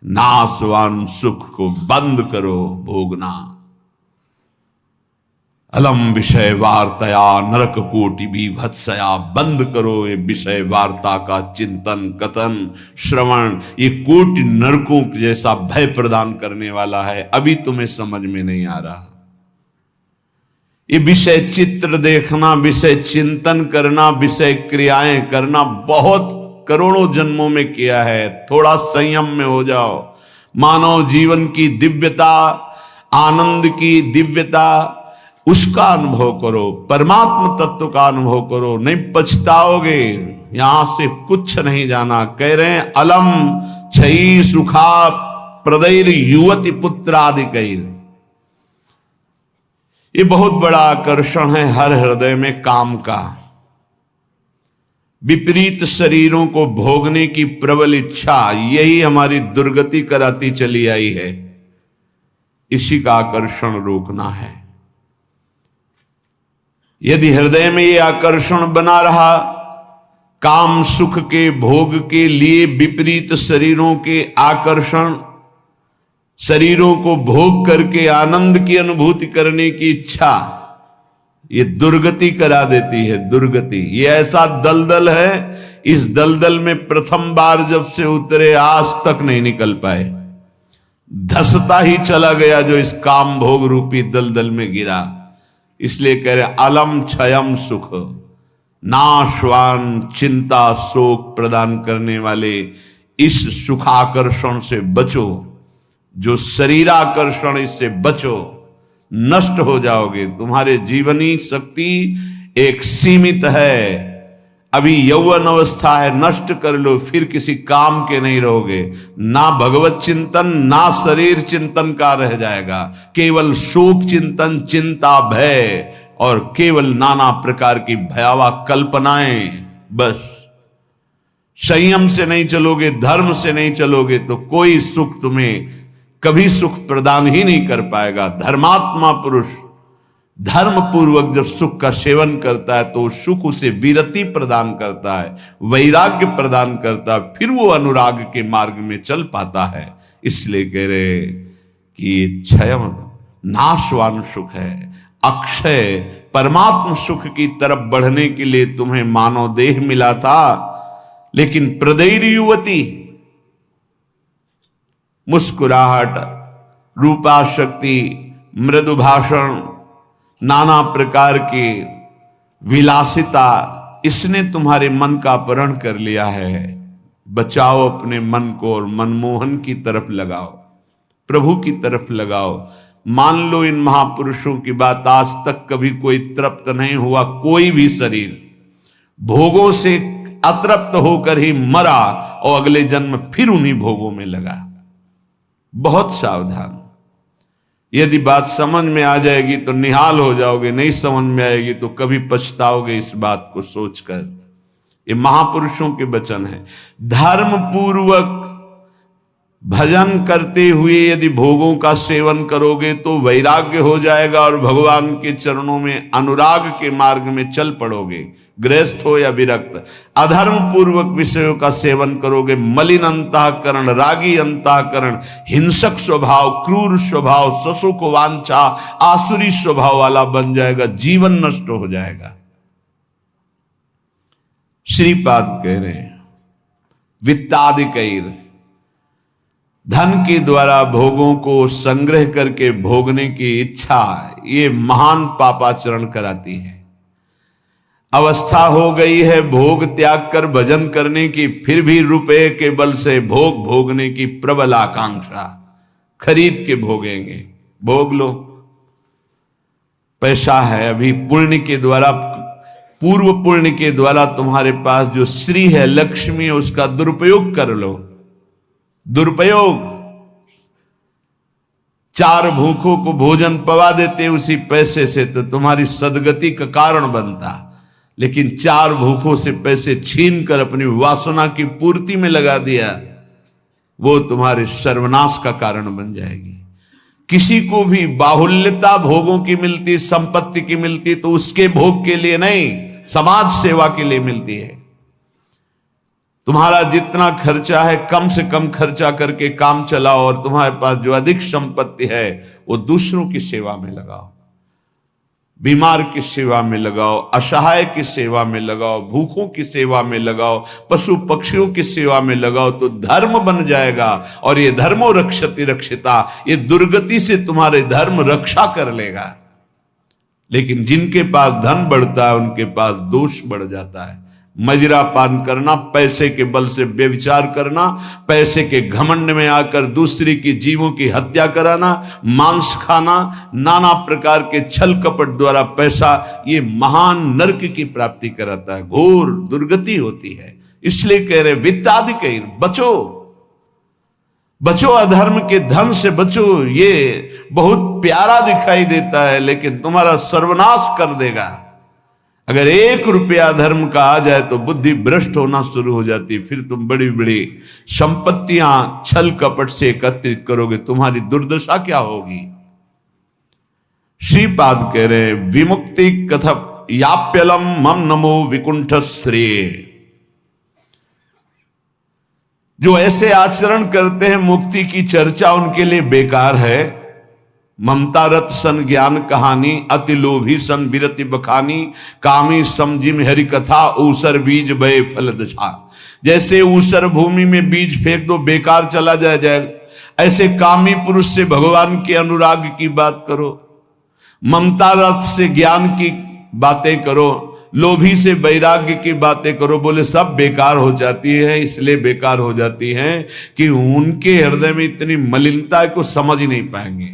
नाशवान सुख को बंद करो भोगना। अलम विषय वार्तया नरक कोटि बीभत्सया, बंद करो ये विषय वार्ता का चिंतन कथन श्रवण, ये कोटि नरकों जैसा भय प्रदान करने वाला है। अभी तुम्हें समझ में नहीं आ रहा। ये विषय चित्र देखना, विषय चिंतन करना, विषय क्रियाएं करना बहुत करोड़ों जन्मों में किया है। थोड़ा संयम में हो जाओ। मानव जीवन की दिव्यता, आनंद की दिव्यता, उसका अनुभव करो, परमात्म तत्व का अनुभव करो, नहीं पछताओगे। यहां से कुछ नहीं जाना। कह रहे हैं अलम छई सुखा प्रदैर युवती पुत्रादिकैर। ये बहुत बड़ा आकर्षण है हर हृदय में काम का। विपरीत शरीरों को भोगने की प्रबल इच्छा, यही हमारी दुर्गति कराती चली आई है। इसी का आकर्षण रोकना है। यदि हृदय में ये आकर्षण बना रहा, काम सुख के भोग के लिए विपरीत शरीरों के आकर्षण, शरीरों को भोग करके आनंद की अनुभूति करने की इच्छा, ये दुर्गति करा देती है। दुर्गति ये ऐसा दलदल है, इस दलदल में प्रथम बार जब से उतरे आज तक नहीं निकल पाए। धसता ही चला गया जो इस काम भोग रूपी दलदल में गिरा। इसलिए कह रहे अलम क्षयम सुख, नाशवान चिंता शोक प्रदान करने वाले इस सुखाकर्षण से बचो। जो शरीराकर्षण, इससे बचो, नष्ट हो जाओगे। तुम्हारे जीवनी शक्ति एक सीमित है। अभी यौवन अवस्था है, नष्ट कर लो, फिर किसी काम के नहीं रहोगे। ना भगवत चिंतन, ना शरीर चिंतन का रह जाएगा। केवल शोक चिंतन, चिंता, भय और केवल नाना प्रकार की भयावह कल्पनाएं। बस संयम से नहीं चलोगे, धर्म से नहीं चलोगे तो कोई सुख तुम्हें कभी सुख प्रदान ही नहीं कर पाएगा। धर्मात्मा पुरुष धर्म पूर्वक जब सुख का सेवन करता है तो सुख उसे विरति प्रदान करता है, वैराग्य प्रदान करता है, फिर वो अनुराग के मार्ग में चल पाता है। इसलिए कह रहे कि ये क्षयम नाशवान सुख है। अक्षय परमात्म सुख की तरफ बढ़ने के लिए तुम्हें मानव देह मिला था, लेकिन प्रदैर युवती, मुस्कुराहट, रूपाशक्ति, मृदु भाषण, नाना प्रकार की विलासिता, इसने तुम्हारे मन का अपहरण कर लिया है। बचाओ अपने मन को और मनमोहन की तरफ लगाओ, प्रभु की तरफ लगाओ। मान लो इन महापुरुषों की बात, आज तक कभी कोई तृप्त नहीं हुआ। कोई भी शरीर भोगों से अतृप्त होकर ही मरा और अगले जन्म फिर उन्हीं भोगों में लगा। बहुत सावधान। यदि बात समझ में आ जाएगी तो निहाल हो जाओगे, नहीं समझ में आएगी तो कभी पछताओगे इस बात को सोचकर। ये महापुरुषों के वचन है। धर्म पूर्वक भजन करते हुए यदि भोगों का सेवन करोगे तो वैराग्य हो जाएगा और भगवान के चरणों में अनुराग के मार्ग में चल पड़ोगे, गृहस्थ हो या विरक्त। अधर्म पूर्वक विषयों का सेवन करोगे, मलिन अंतःकरण, रागी अंतःकरण, हिंसक स्वभाव, क्रूर स्वभाव, ससुख वांछा, आसुरी स्वभाव वाला बन जाएगा, जीवन नष्ट हो जाएगा। श्रीपाद कह रहे हैं वित्तादिकैर, धन के द्वारा भोगों को संग्रह करके भोगने की इच्छा, ये महान पापाचरण कराती है। अवस्था हो गई है भोग त्याग कर भजन करने की, फिर भी रुपए के बल से भोग भोगने की प्रबल आकांक्षा, खरीद के भोगेंगे। भोग लो, पैसा है अभी, पुण्य के द्वारा, पूर्व पुण्य के द्वारा तुम्हारे पास जो श्री है, लक्ष्मी है, उसका दुरुपयोग कर लो। दुरुपयोग, चार भूखों को भोजन पवा देते उसी पैसे से तो तुम्हारी सदगति का कारण बनता। लेकिन चार भूखों से पैसे छीन कर अपनी वासना की पूर्ति में लगा दिया, वो तुम्हारे सर्वनाश का कारण बन जाएगी। किसी को भी बाहुल्यता भोगों की मिलती, संपत्ति की मिलती तो उसके भोग के लिए नहीं, समाज सेवा के लिए मिलती है। तुम्हारा जितना खर्चा है कम से कम खर्चा करके काम चलाओ, और तुम्हारे पास जो अधिक संपत्ति है वो दूसरों की सेवा में लगाओ, बीमार की सेवा में लगाओ, असहाय की सेवा में लगाओ, भूखों की सेवा में लगाओ, पशु पक्षियों की सेवा में लगाओ, तो धर्म बन जाएगा। और ये धर्मो रक्षति रक्षिता, ये दुर्गति से तुम्हारे धर्म रक्षा कर लेगा। लेकिन जिनके पास धन बढ़ता है उनके पास दोष बढ़ जाता है। मदिरा पान करना, पैसे के बल से व्यभिचार करना, पैसे के घमंड में आकर दूसरी की जीवों की हत्या कराना, मांस खाना, नाना प्रकार के छल कपट द्वारा पैसा, ये महान नरक की प्राप्ति कराता है, घोर दुर्गति होती है। इसलिए कह रहे वित्तादि बचो, बचो, अधर्म के धन से बचो। ये बहुत प्यारा दिखाई देता है लेकिन तुम्हारा सर्वनाश कर देगा। अगर 1 रुपया धर्म का आ जाए तो बुद्धि भ्रष्ट होना शुरू हो जाती है। फिर तुम बड़ी बड़ी संपत्तियां छल कपट से एकत्रित करोगे, तुम्हारी दुर्दशा क्या होगी। श्रीपाद कह रहे विमुक्ति कथप याप्यलम मम नमो विकुंठ श्रेय। जो ऐसे आचरण करते हैं मुक्ति की चर्चा उनके लिए बेकार है। ममता रत सन ज्ञान कहानी, अति लोभी सन विरति बखानी, कामी समझिम हरि कथा, ऊसर बीज बय फल दशा। जैसे ऊसर भूमि में बीज फेंक दो बेकार चला जाएगा, ऐसे कामी पुरुष से भगवान के अनुराग की बात करो, ममता रत से ज्ञान की बातें करो, लोभी से वैराग्य की बातें करो, बोले सब बेकार हो जाती है। इसलिए बेकार हो जाती है कि उनके हृदय में इतनी मलिनता है को समझ ही नहीं पाएंगे।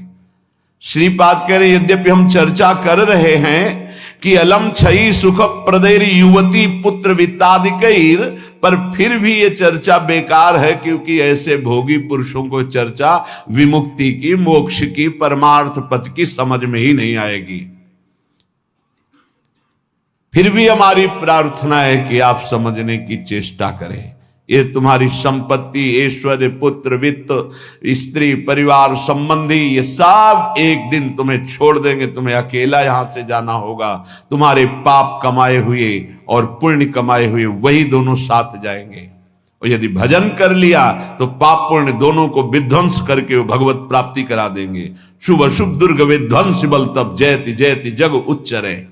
श्रीपाद कह रहे यद्यपि हम चर्चा कर रहे हैं कि अलम छई सुख प्रदेर युवती पुत्र वित्तादिकैर, पर फिर भी ये चर्चा बेकार है, क्योंकि ऐसे भोगी पुरुषों को चर्चा विमुक्ति की, मोक्ष की, परमार्थ पथ की समझ में ही नहीं आएगी। फिर भी हमारी प्रार्थना है कि आप समझने की चेष्टा करें। ये तुम्हारी संपत्ति, ऐश्वर्य, पुत्र, वित्त, स्त्री, परिवार, संबंधी, ये सब एक दिन तुम्हें छोड़ देंगे। तुम्हें अकेला यहां से जाना होगा। तुम्हारे पाप कमाए हुए और पुण्य कमाए हुए वही दोनों साथ जाएंगे। और यदि भजन कर लिया तो पाप पुण्य दोनों को विध्वंस करके वो भगवत प्राप्ति करा देंगे। शुभ अशुभ दुर्ग विध्वंस बल तब जयति जयति जग उच्चरे।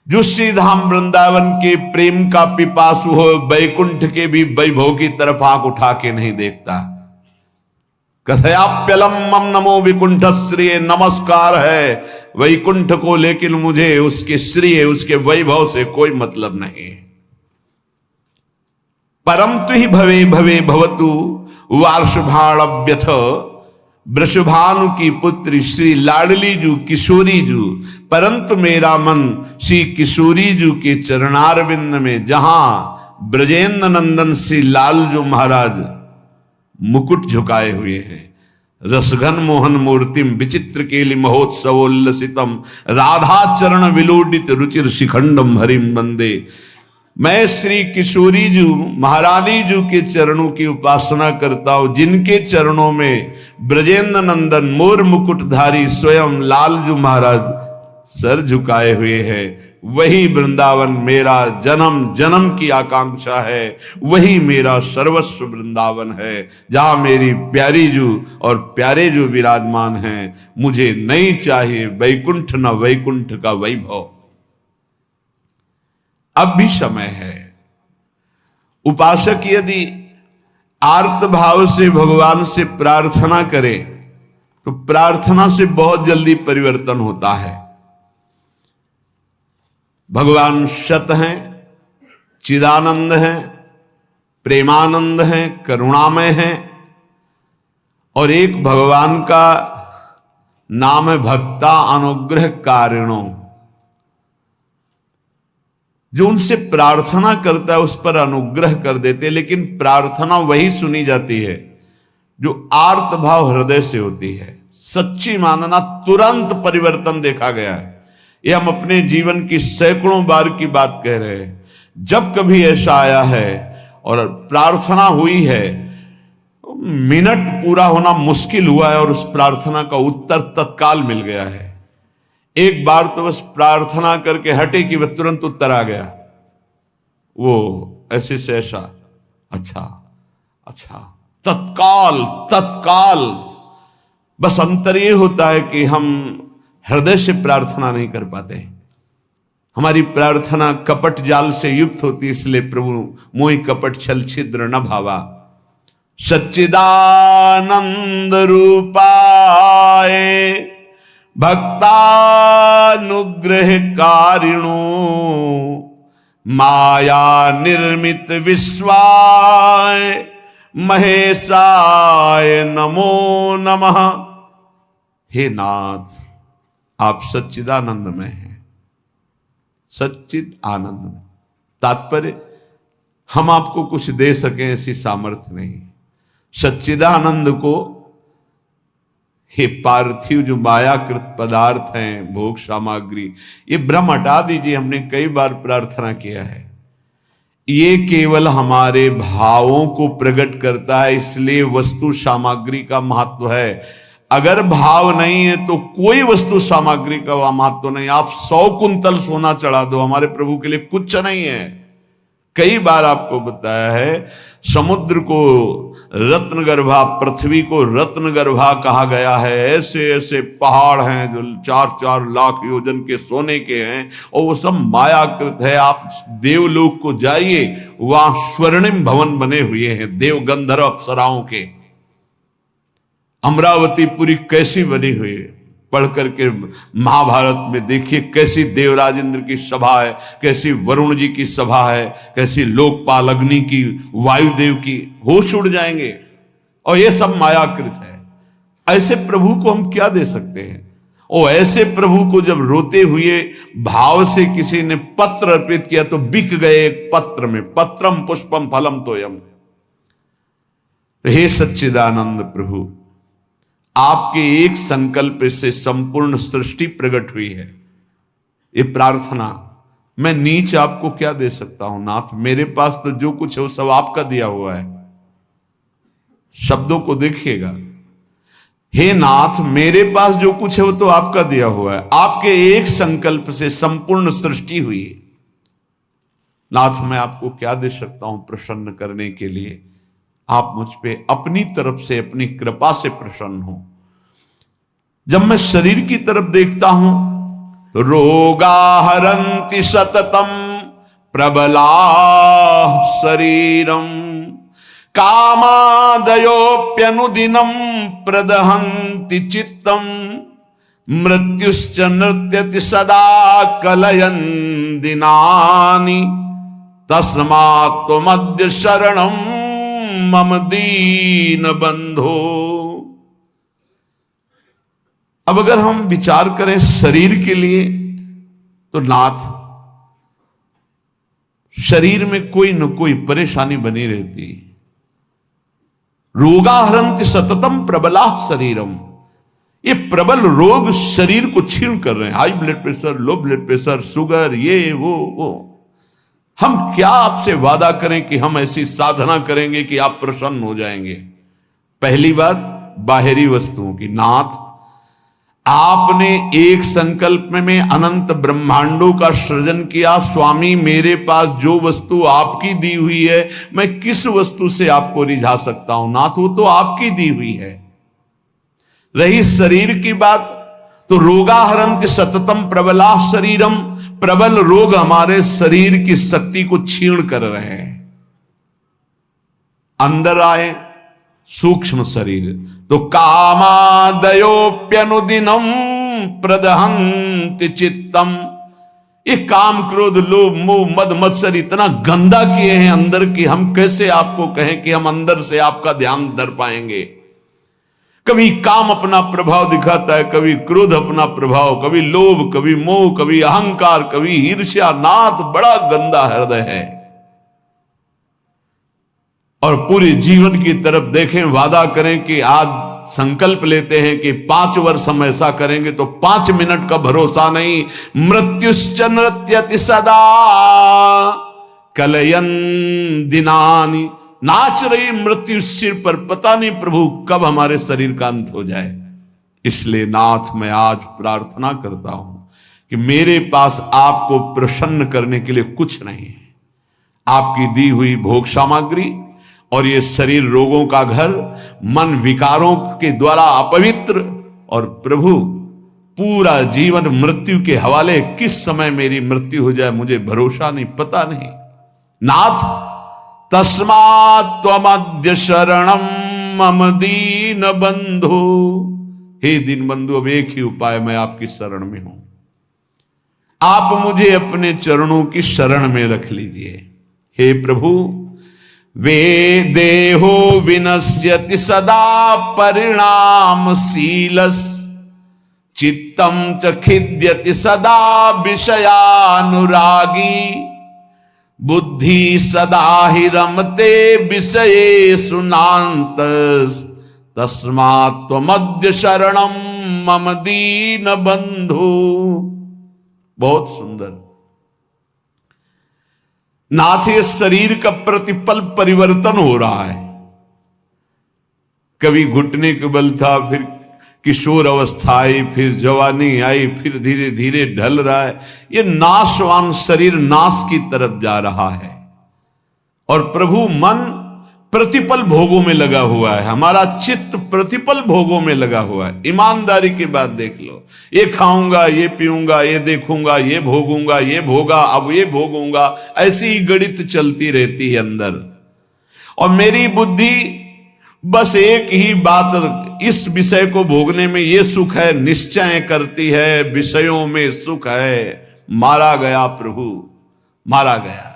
जो श्री धाम वृंदावन के प्रेम का पिपासु हो, वैकुंठ के भी वैभव की तरफ आंख उठा के नहीं देखता। कथयाप्यलम मम नमो विकुंठ श्रेय, नमस्कार है वैकुंठ को, लेकिन मुझे उसके श्रेय, उसके वैभव से कोई मतलब नहीं। परम तु ही भवे भवे भवतु वार्षभाण्यथ, वृषभानु की पुत्री श्री लाडली जू किशोरी जू, परंतु मेरा मन श्री किशोरी जू के चरणारविंद में, जहां ब्रजेंद्र नंदन श्री लाल जो महाराज मुकुट झुकाए हुए हैं, रसघन मोहन मूर्तिम विचित्र केलि महोत्सवोल्लसितम, राधा चरण विलोडित रुचिर शिखंडम हरिम वंदे। मैं श्री किशोरी जू महारानी जू के चरणों की उपासना करता हूं, जिनके चरणों में ब्रजेंद्र नंदन मोर मुकुटधारी स्वयं लाल जू महाराज सर झुकाए हुए हैं। वही वृंदावन मेरा जन्म जन्म की आकांक्षा है, वही मेरा सर्वस्व वृंदावन है, जहां मेरी प्यारी जू और प्यारे जू विराजमान हैं। मुझे नहीं चाहिए वैकुंठ न वैकुंठ का वैभव। अब भी समय है। उपासक यदि आर्त भाव से भगवान से प्रार्थना करे तो प्रार्थना से बहुत जल्दी परिवर्तन होता है। भगवान सत हैं, चिदानंद हैं, प्रेमानंद हैं, करुणामय हैं, और एक भगवान का नाम है भक्ता अनुग्रह कारिणो। जो उनसे प्रार्थना करता है उस पर अनुग्रह कर देते, लेकिन प्रार्थना वही सुनी जाती है जो आर्त भाव हृदय से होती है। सच्ची मानना, तुरंत परिवर्तन देखा गया है। ये हम अपने जीवन की सैकड़ों बार की बात कह रहे हैं। जब कभी ऐसा आया है और प्रार्थना हुई है, मिनट पूरा होना मुश्किल हुआ है और उस प्रार्थना का उत्तर तत्काल मिल गया है। एक बार तो बस प्रार्थना करके हटे कि वह तुरंत उत्तर आ गया। वो ऐसे से ऐसा, अच्छा अच्छा, तत्काल तत्काल। बस अंतर ये होता है कि हम हृदय से प्रार्थना नहीं कर पाते, हमारी प्रार्थना कपट जाल से युक्त होती, इसलिए प्रभु मोहि कपट छल छिद्र न भावा। सच्चिदानंद रूपाय भक्तानुग्रह कारिणो माया निर्मित विश्वाय महेशाय नमो नमः। हे नाथ, आप सच्चिदानंद में हैं, सच्चिद आनंद में। तात्पर्य, हम आपको कुछ दे सकें ऐसी सामर्थ्य नहीं। सच्चिदानंद को हे पार्थिव जो मायाकृत पदार्थ हैं, भोग सामग्री, ये भ्रम हटा दीजिए। हमने कई बार प्रार्थना किया है, ये केवल हमारे भावों को प्रकट करता है, इसलिए वस्तु सामग्री का महत्व है। अगर भाव नहीं है तो कोई वस्तु सामग्री का महत्व नहीं। आप 100 कुंतल सोना चढ़ा दो, हमारे प्रभु के लिए कुछ नहीं है। कई बार आपको बताया है, समुद्र को रत्नगर्भा, पृथ्वी को रत्नगर्भा कहा गया है। ऐसे ऐसे पहाड़ हैं जो 4-4 लाख योजन के सोने के हैं, और वो सब मायाकृत है। आप देवलोक को जाइए, वहां स्वर्णिम भवन बने हुए हैं देव गंधर्व अप्सराओं के। अमरावती पुरी कैसी बनी हुई है, पढ़ करके महाभारत में देखिए कैसी देवराजेंद्र की सभा है, कैसी वरुण जी की सभा है, कैसी लोकपाल अग्नि की, वायुदेव की, होश उड़ जाएंगे। और ये सब मायाकृत है। ऐसे प्रभु को हम क्या दे सकते हैं? और ऐसे प्रभु को जब रोते हुए भाव से किसी ने पत्र अर्पित किया तो बिक गए एक पत्र में। पत्रम पुष्पम फलम तोयम। हे सच्चिदानंद प्रभु, आपके एक संकल्प से संपूर्ण सृष्टि प्रकट हुई है। ये प्रार्थना, मैं नीच आपको क्या दे सकता हूं नाथ? मेरे पास तो जो कुछ है वो सब आपका दिया हुआ है। शब्दों को देखिएगा, हे नाथ, मेरे पास जो कुछ है वो तो आपका दिया हुआ है। आपके एक संकल्प से संपूर्ण सृष्टि हुई है। नाथ, मैं आपको क्या दे सकता हूं प्रसन्न करने के लिए? आप मुझ पे अपनी तरफ से, अपनी कृपा से प्रसन्न हो। जब मैं शरीर की तरफ देखता हूं तो रोगा हरन्ति सततम प्रबला शरीरम कामादयोप्यनुदिनम प्रदहन्ति चित्तम मृत्युश्च नृत्यति सदा कलयन् दिनानि तस्मात् त्वमद्य शरणं मम दीन बंधो। अब अगर हम विचार करें शरीर के लिए तो नाथ, शरीर में कोई न कोई परेशानी बनी रहती। रोगाहरन्ति सततम प्रबला शरीरम। ये प्रबल रोग शरीर को छीन कर रहे हैं। High blood pressure, low blood pressure, sugar, ये वो। हम क्या आपसे वादा करें कि हम ऐसी साधना करेंगे कि आप प्रसन्न हो जाएंगे? पहली बात बाहरी वस्तुओं की। नाथ, आपने एक संकल्प में अनंत ब्रह्मांडों का सृजन किया। स्वामी, मेरे पास जो वस्तु आपकी दी हुई है, मैं किस वस्तु से आपको रिझा सकता हूं? नाथ, वो तो आपकी दी हुई है। रही शरीर की बात, तो रोगाहरन्ति सततम प्रबला शरीरम। प्रबल रोग हमारे शरीर की शक्ति को छीण कर रहे हैं। अंदर आए सूक्ष्म शरीर, तो कामादयोप्यनुदिनम प्रदहन्ति चित्तम। ये काम, क्रोध, लोभ, मोह, मद, मत्सर इतना गंदा किए हैं अंदर की, हम कैसे आपको कहें कि हम अंदर से आपका ध्यान धर पाएंगे? कभी काम अपना प्रभाव दिखाता है, कभी क्रोध अपना प्रभाव, कभी लोभ, कभी मोह, कभी अहंकार, कभी ईर्ष्या। नाथ, बड़ा गंदा हृदय है। और पूरे जीवन की तरफ देखें, वादा करें कि आज संकल्प लेते हैं कि 5 वर्ष हम ऐसा करेंगे, तो 5 मिनट का भरोसा नहीं। मृत्युश्च नृत्यति सदा कलयन् दिनानि। नाच रही मृत्यु सिर पर, पता नहीं प्रभु कब हमारे शरीर का अंत हो जाए। इसलिए नाथ, मैं आज प्रार्थना करता हूं कि मेरे पास आपको प्रसन्न करने के लिए कुछ नहीं है। आपकी दी हुई भोग सामग्री और ये शरीर रोगों का घर, मन विकारों के द्वारा अपवित्र, और प्रभु पूरा जीवन मृत्यु के हवाले। किस समय मेरी मृत्यु हो जाए मुझे भरोसा नहीं, पता नहीं। नाथ तस्मात् त्वमद्य शरणम मम दीन बंधु। हे दीन बंधु, अब एक ही उपाय, मैं आपकी शरण में हूं। आप मुझे अपने चरणों की शरण में रख लीजिए। हे प्रभु, वे देहो विनश्यति सदा परिणामशीलस्, चित्तम च खिद्यति सदा विषयानुरागी, बुद्धि सदा ही रमते विषयेषु नान्तस्, तस्मात् त्वमद्य शरणम मम दीन बंधु। बहुत सुंदर। नाथ, ये शरीर का प्रतिपल परिवर्तन हो रहा है। कभी घुटने के बल था, फिर किशोर अवस्था आई, फिर जवानी आई, फिर धीरे धीरे ढल रहा है। ये नाशवान शरीर नाश की तरफ जा रहा है और प्रभु मन प्रतिपल भोगों में लगा हुआ है। हमारा चित्त प्रतिपल भोगों में लगा हुआ है। ईमानदारी की बात देख लो, ये खाऊंगा, ये पीऊंगा, ये देखूंगा, ये भोगूंगा, ये भोगा, अब ये भोगूंगा, ऐसी ही गणित चलती रहती है अंदर। और मेरी बुद्धि बस एक ही बात, इस विषय को भोगने में ये सुख है निश्चय करती है, विषयों में सुख है। मारा गया प्रभु, मारा गया।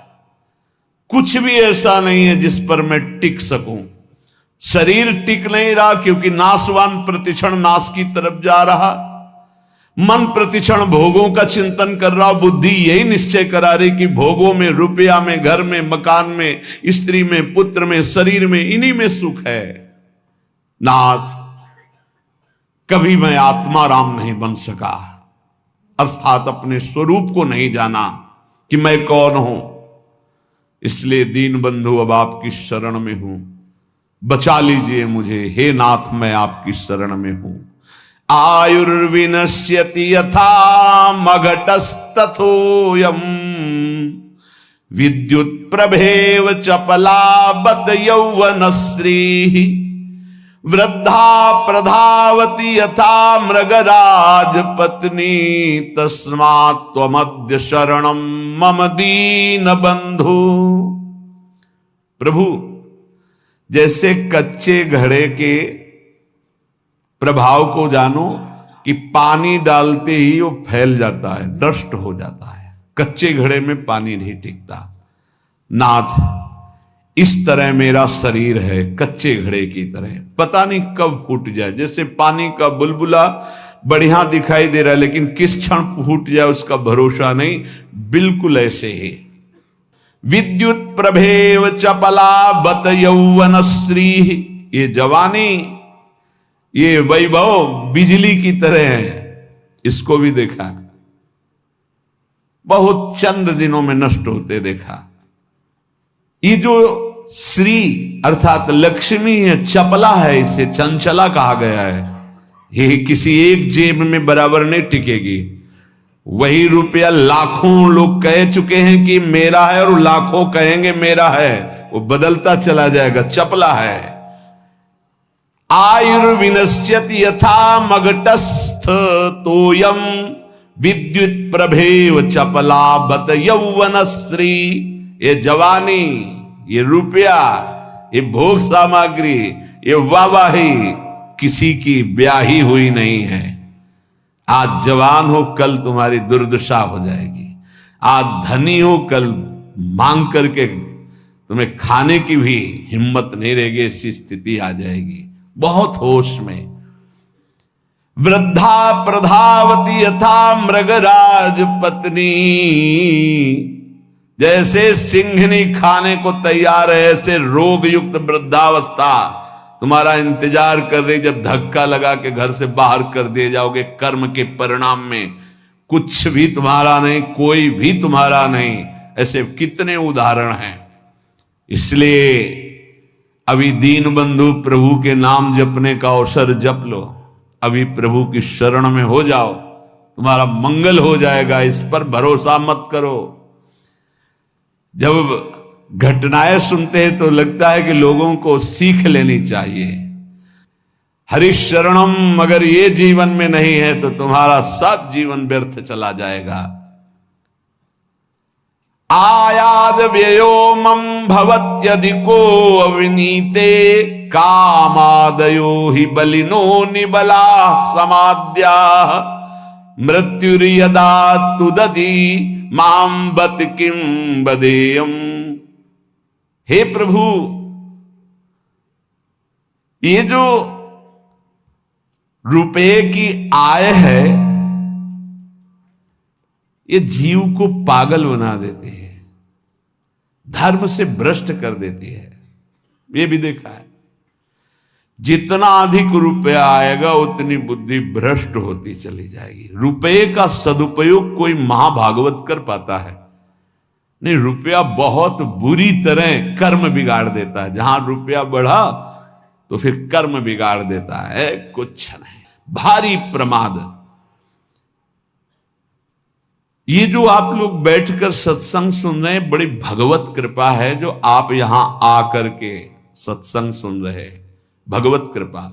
कुछ भी ऐसा नहीं है जिस पर मैं टिक सकूं। शरीर टिक नहीं रहा क्योंकि नाशवान प्रतिक्षण नाश की तरफ जा रहा। मन प्रतिक्षण भोगों का चिंतन कर रहा। बुद्धि यही निश्चय करा रही कि भोगों में, रुपया में, घर में, मकान में, स्त्री में, पुत्र में, शरीर में, इन्हीं में सुख है। नाथ, कभी मैं आत्मा राम नहीं बन सका, अर्थात अपने स्वरूप को नहीं जाना कि मैं कौन हूं। इसलिए दीन बंधु, अब आपकी शरण में हूं, बचा लीजिए मुझे। हे नाथ, मैं आपकी शरण में हूं। आयुर्विनश्यति यथा मघटस्तथोयम्, विद्युत प्रभेव चपलाबत यौवनश्री, वृद्धा प्रधावति यथा मृगराज पत्नी, तस्मात् त्वमद्य शरणम मम दीन बंधु। प्रभु, जैसे कच्चे घड़े के प्रभाव को जानो कि पानी डालते ही वो फैल जाता है, डस्ट हो जाता है। कच्चे घड़े में पानी नहीं टिकता। नाथ, इस तरह मेरा शरीर है, कच्चे घड़े की तरह, पता नहीं कब फूट जाए। जैसे पानी का बुलबुला बढ़िया दिखाई दे रहा है लेकिन किस क्षण फूट जाए उसका भरोसा नहीं, बिल्कुल ऐसे ही। विद्युत प्रभेव चपला बत यौवनश्री, ये जवानी, ये वैभव बिजली की तरह है। इसको भी देखा, बहुत चंद दिनों में नष्ट होते देखा। ये जो श्री अर्थात लक्ष्मी है, चपला है, इसे चंचला कहा गया है। ये किसी एक जेब में बराबर नहीं टिकेगी। वही रुपया लाखों लोग कह चुके हैं कि मेरा है और लाखों कहेंगे मेरा है, वो बदलता चला जाएगा, चपला है। आयुर्विनश्यति यथा मघटस्थ तोयम, विद्युत प्रभेव चपला बत यौवनश्री। ये जवानी, ये रुपया, ये भोग सामग्री, ये वाहवाही किसी की ब्याही हुई नहीं है। आज जवान हो, कल तुम्हारी दुर्दशा हो जाएगी। आज धनी हो, कल मांग करके तुम्हें खाने की भी हिम्मत नहीं रहेगी, ऐसी स्थिति आ जाएगी। बहुत होश में। वृद्धा प्रधावती यथा मृगराज पत्नी, जैसे सिंहनी खाने को तैयार है, ऐसे रोग युक्त वृद्धावस्था तुम्हारा इंतजार कर रही। जब धक्का लगा के घर से बाहर कर दिए जाओगे, कर्म के परिणाम में कुछ भी तुम्हारा नहीं, कोई भी तुम्हारा नहीं। ऐसे कितने उदाहरण हैं। इसलिए अभी दीन बंधु, प्रभु के नाम जपने का अवसर जप लो। अभी प्रभु की शरण में हो जाओ, तुम्हारा मंगल हो जाएगा। इस पर भरोसा मत करो। जब घटनाएं सुनते हैं तो लगता है कि लोगों को सीख लेनी चाहिए। हरिशरणम अगर ये जीवन में नहीं है तो तुम्हारा सब जीवन व्यर्थ चला जाएगा। आयाद व्ययो मम भवत्यधिको अविनीते कामादयो हि बलिनो निबला समाद्या मृत्युर्यदा तुदति मां बत किं बदेयम। हे प्रभु, ये जो रुपये की आय है ये जीव को पागल बना देती है, धर्म से भ्रष्ट कर देती है। ये भी देखा है, जितना अधिक रुपया आएगा उतनी बुद्धि भ्रष्ट होती चली जाएगी। रुपये का सदुपयोग कोई महाभागवत कर पाता है नहीं, रुपया बहुत बुरी तरह कर्म बिगाड़ देता है। जहां रुपया बढ़ा तो फिर कर्म बिगाड़ देता है, कुछ नहीं, भारी प्रमाद। ये जो आप लोग बैठकर सत्संग सुन रहे हैं, बड़ी भगवत कृपा है जो आप यहां आकर के सत्संग सुन रहे हैं, भगवत कृपा।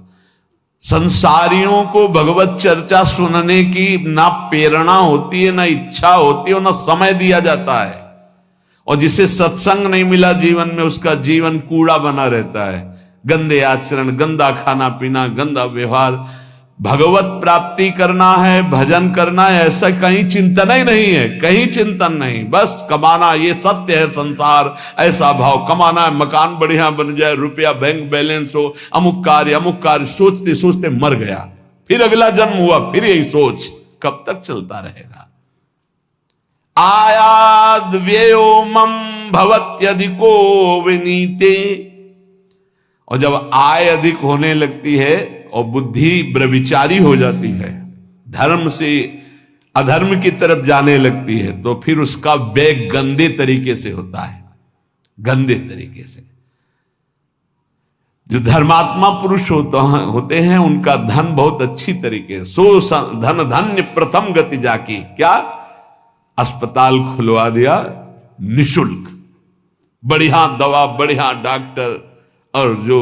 संसारियों को भगवत चर्चा सुनने की ना प्रेरणा होती है, ना इच्छा होती है, ना समय दिया जाता है। और जिसे सत्संग नहीं मिला जीवन में, उसका जीवन कूड़ा बना रहता है। गंदे आचरण, गंदा खाना पीना, गंदा व्यवहार। भगवत प्राप्ति करना है, भजन करना है, ऐसा कहीं चिंतन ही नहीं है, कहीं चिंतन नहीं। बस कमाना, ये सत्य है संसार, ऐसा भाव, कमाना है, मकान बढ़िया बन जाए, रुपया बैंक बैलेंस हो, अमुक कार्य सोचते सोचते मर गया, फिर अगला जन्म हुआ, फिर यही सोच, कब तक चलता रहेगा। आयाद व्ययो मम भवत्यधिको विनीते। और जब आय अधिक होने लगती है और बुद्धि व्यभिचारी हो जाती है, धर्म से अधर्म की तरफ जाने लगती है, तो फिर उसका व्यय गंदे तरीके से होता है, गंदे तरीके से। जो धर्मात्मा पुरुष होते हैं उनका धन बहुत अच्छी तरीके, सो धन धन्य प्रथम गति जाकी। क्या? अस्पताल खुलवा दिया निशुल्क, बढ़िया दवा, बढ़िया डॉक्टर, और जो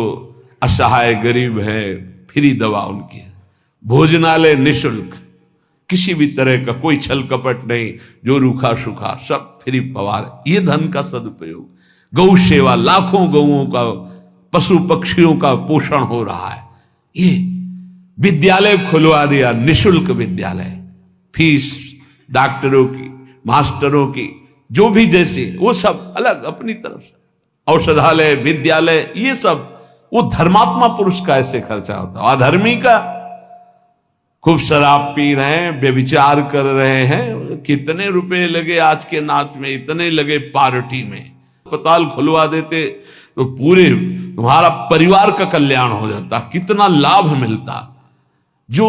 असहाय गरीब है फ्री दवा उनकी है, भोजनालय निशुल्क, किसी भी तरह का कोई छल कपट नहीं, जो रूखा सूखा सब फ्री पवार। ये धन का सदुपयोग। गौ सेवा, लाखों गौओं का, पशु पक्षियों का पोषण हो रहा है। ये विद्यालय खुलवा दिया, निशुल्क विद्यालय, फीस डॉक्टरों की, मास्टरों की, जो भी जैसे, वो सब अलग अपनी तरफ से, औषधालय, विद्यालय, ये सब वो धर्मात्मा पुरुष का ऐसे खर्चा होता है। अधर्मी का खूब शराब पी रहे हैं, व्यभिचार कर रहे हैं, कितने रुपए लगे आज के नाच में, इतने लगे पार्टी में। अस्पताल खुलवा देते तो पूरे तुम्हारा परिवार का कल्याण हो जाता, कितना लाभ मिलता। जो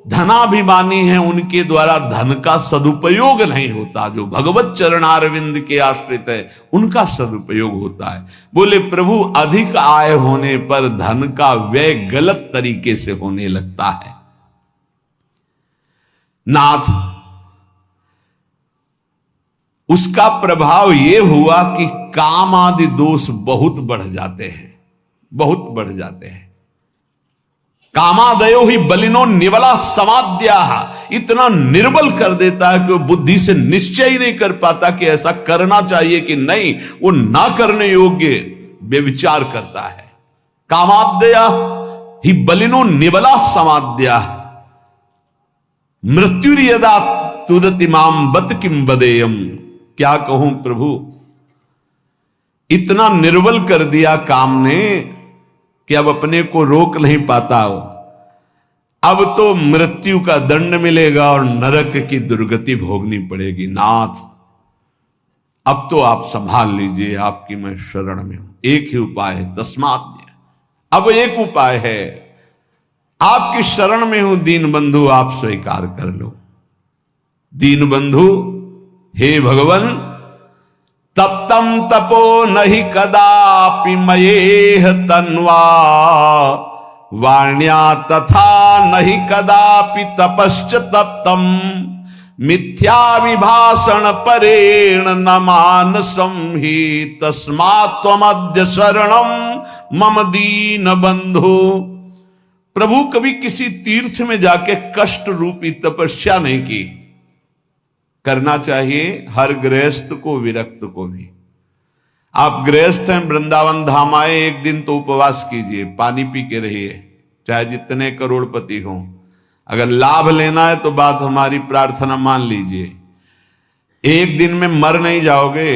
धनाभिमानी हैं उनके द्वारा धन का सदुपयोग नहीं होता, जो भगवत चरणारविंद के आश्रित है उनका सदुपयोग होता है। बोले प्रभु, अधिक आय होने पर धन का व्यय गलत तरीके से होने लगता है। नाथ, उसका प्रभाव यह हुआ कि काम आदि दोष बहुत बढ़ जाते हैं, बहुत बढ़ जाते हैं। कामादयो ही बलिनो निबला समाद्या, इतना निर्बल कर देता है कि वो बुद्धि से निश्चय ही नहीं कर पाता कि ऐसा करना चाहिए कि नहीं, वो ना करने योग्य व्यभिचार करता है। कामाद्या ही बलिनो निबला समाद्या मृत्युर्यदा तुदति माम बत किम बदेयम। क्या कहूं प्रभु, इतना निर्बल कर दिया काम ने कि अब अपने को रोक नहीं पाता। अब तो मृत्यु का दंड मिलेगा और नरक की दुर्गति भोगनी पड़ेगी। नाथ, अब तो आप संभाल लीजिए, आपकी मैं शरण में हूं। एक ही उपाय है, तस्मात्। अब एक उपाय है, आपकी शरण में हूं दीन बंधु, आप स्वीकार कर लो। दीन बंधु, हे भगवान, तप्तम तपो नहीं कदापि मयेह तन्वा, वाण्या तथा नहीं कदापि तपश्च तप्तम, मिथ्याभिभाषण परेण न मानसं हि तस्मात् त्वमद्य शरणं मम दीन बंधु। प्रभु कभी किसी तीर्थ में जाके कष्ट रूपी तपस्या नहीं की। करना चाहिए हर गृहस्थ को, विरक्त को भी। आप गृहस्थ हैं, वृंदावन धाम आए, एक दिन तो उपवास कीजिए, पानी पी के रहिए, चाहे जितने करोड़पति हों। अगर लाभ लेना है तो बात हमारी प्रार्थना मान लीजिए। एक दिन में मर नहीं जाओगे।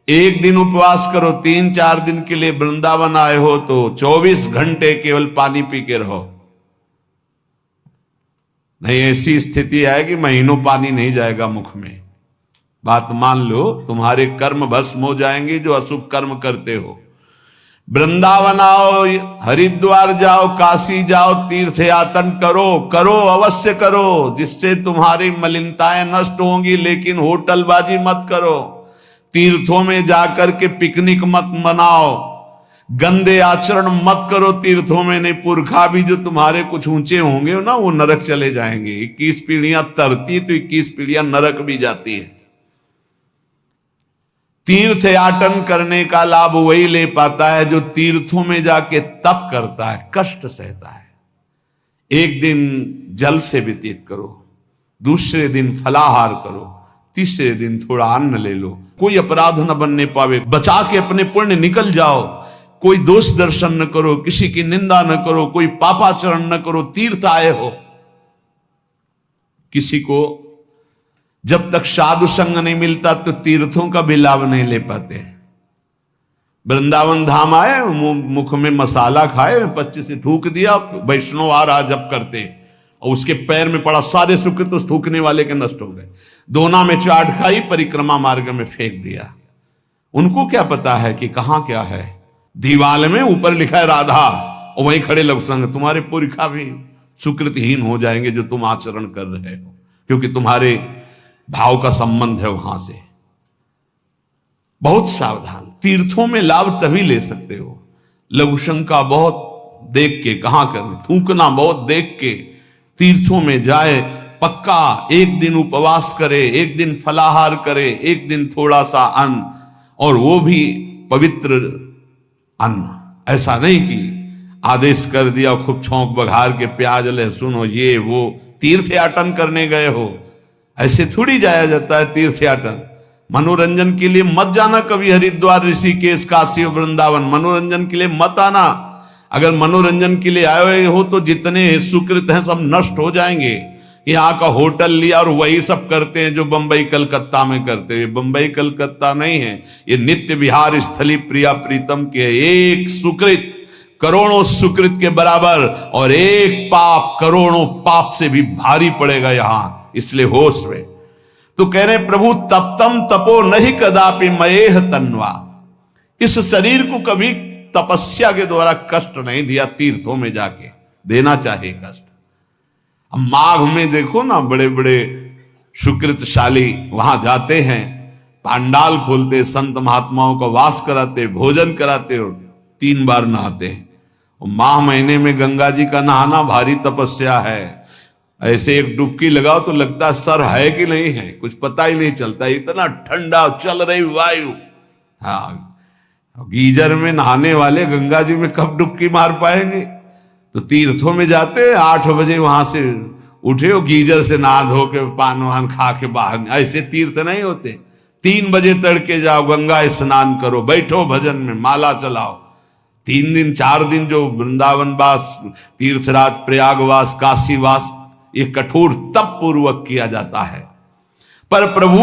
एक दिन उपवास करो, 3-4 दिन के लिए वृंदावन आए हो तो 24 घंटे केवल पानी पी के रहो। नहीं ऐसी स्थिति आएगी महीनों पानी नहीं जाएगा मुख में। बात मान लो, तुम्हारे कर्म भस्म हो जाएंगे जो अशुभ कर्म करते हो। वृंदावन आओ, हरिद्वार जाओ, काशी जाओ, तीर्थ यातन करो, करो अवश्य करो, जिससे तुम्हारी मलिनताएं नष्ट होंगी। लेकिन होटलबाजी मत करो, तीर्थों में जाकर के पिकनिक मत मनाओ, गंदे आचरण मत करो तीर्थों में। नहीं, पुरखा भी जो तुम्हारे कुछ ऊंचे होंगे ना, वो नरक चले जाएंगे। 21 पीढ़ियां तरती तो 21 पीढ़ियां नरक भी जाती है। तीर्थ याटन करने का लाभ वही ले पाता है जो तीर्थों में जाके तप करता है, कष्ट सहता है। एक दिन जल से व्यतीत करो, दूसरे दिन फलाहार करो, तीसरे दिन थोड़ा अन्न ले लो। कोई अपराध न बनने पावे, बचा के अपने पुण्य निकल जाओ। कोई दोष दर्शन न करो, किसी की निंदा न करो, कोई पापाचरण न करो। तीर्थ आए हो, किसी को जब तक साधु संग नहीं मिलता तो तीर्थों का भी लाभ नहीं ले पाते। वृंदावन धाम आए, मुख में मसाला खाए, 25 से थूक दिया, वैष्णव आ रहा जब करते, और उसके पैर में पड़ा, सारे सुख तो थूकने वाले के नष्ट हो गए। दोना में चाट खाई, परिक्रमा मार्ग में फेंक दिया। उनको क्या पता है कि कहां क्या है। दीवाल में ऊपर लिखा है राधा, और वहीं खड़े लोग संग। तुम्हारे पुरखा भी सुकृतहीन हो जाएंगे जो तुम आचरण कर रहे हो, क्योंकि तुम्हारे भाव का संबंध है वहां से। बहुत सावधान। तीर्थों में लाभ तभी ले सकते हो, लघुशंका बहुत देख के, कहां करना, थूकना बहुत देख के तीर्थों में जाए। पक्का एक दिन उपवास करे, एक दिन फलाहार करे, एक दिन थोड़ा सा अन्न, और वो भी पवित्र अन्न। ऐसा नहीं कि आदेश कर दिया खूब छौंक बघार के प्याज लहसुन हो, ये वो। तीर्थ याटन करने गए हो, ऐसे थोड़ी जाया जाता है तीर्थ याटन। मनोरंजन के लिए मत जाना कभी हरिद्वार, ऋषिकेश, काशी और वृंदावन। मनोरंजन के लिए मत आना। अगर मनोरंजन के लिए आए हो तो जितने सुकृत हैं सब नष्ट हो जाएंगे। यहाँ का होटल लिया और वही सब करते हैं जो बंबई कलकत्ता में करते हैं। बंबई कलकत्ता नहीं है, ये नित्य विहार स्थली प्रिया प्रीतम के। एक सुकृत करोड़ों सुकृत के बराबर, और एक पाप करोड़ों पाप से भी भारी पड़ेगा यहाँ। इसलिए होश में तो कह रहे प्रभु, तप्तम तपो नहीं कदापि मयेह तन्वा। इस शरीर को कभी तपस्या के द्वारा कष्ट नहीं दिया, तीर्थों में जाके देना चाहिए कष्ट। अब माघ में देखो ना, बड़े बड़े सुकृतशाली वहां जाते हैं, पांडाल खोलते, संत महात्माओं का वास कराते, भोजन कराते, और 3 बार नहाते हैं। और माह महीने में गंगा जी का नहाना भारी तपस्या है। ऐसे एक डुबकी लगाओ तो लगता है सर है कि नहीं है, कुछ पता ही नहीं चलता, इतना ठंडा चल रही वायु। हाँ, गीजर में नहाने वाले गंगा जी में कब डुबकी मार पाएंगे। तो तीर्थों में जाते 8 बजे वहां से उठे हो, गीजर से नहा धो के पान वान खा के बाहर। ऐसे तीर्थ नहीं होते। 3 बजे तड़के जाओ, गंगा स्नान करो, बैठो भजन में, माला चलाओ। 3 दिन 4 दिन जो वृंदावन वास, तीर्थराज, प्रयागवास, काशीवास, ये कठोर तप पूर्वक किया जाता है। पर प्रभु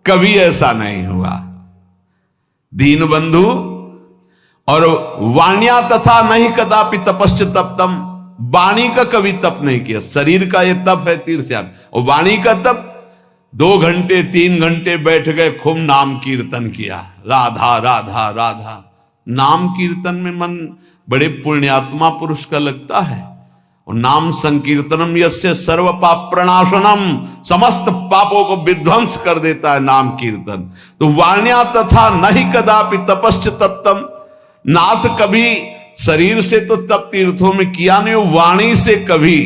कभी ऐसा नहीं हुआ। दीन बंधु और वाण्या तथा नहीं कदापि तपश्च तप्तम। वाणी का कभी तप नहीं किया। शरीर का ये तप है तीर्थयाग, और वाणी का तप 2 घंटे 3 घंटे बैठ गए, खूब नाम कीर्तन किया, राधा राधा राधा। नाम कीर्तन में मन बड़े पुण्यात्मा पुरुष का लगता है। और नाम संकीर्तनम यस्य सर्व पाप प्रणाशनम, समस्त पापों को विध्वंस कर देता है नाम कीर्तन। तो वाण्या तथा नहीं कदापि तपश्च तप्तम। नाथ कभी शरीर से तो तप तीर्थों में किया नहीं, वाणी से कभी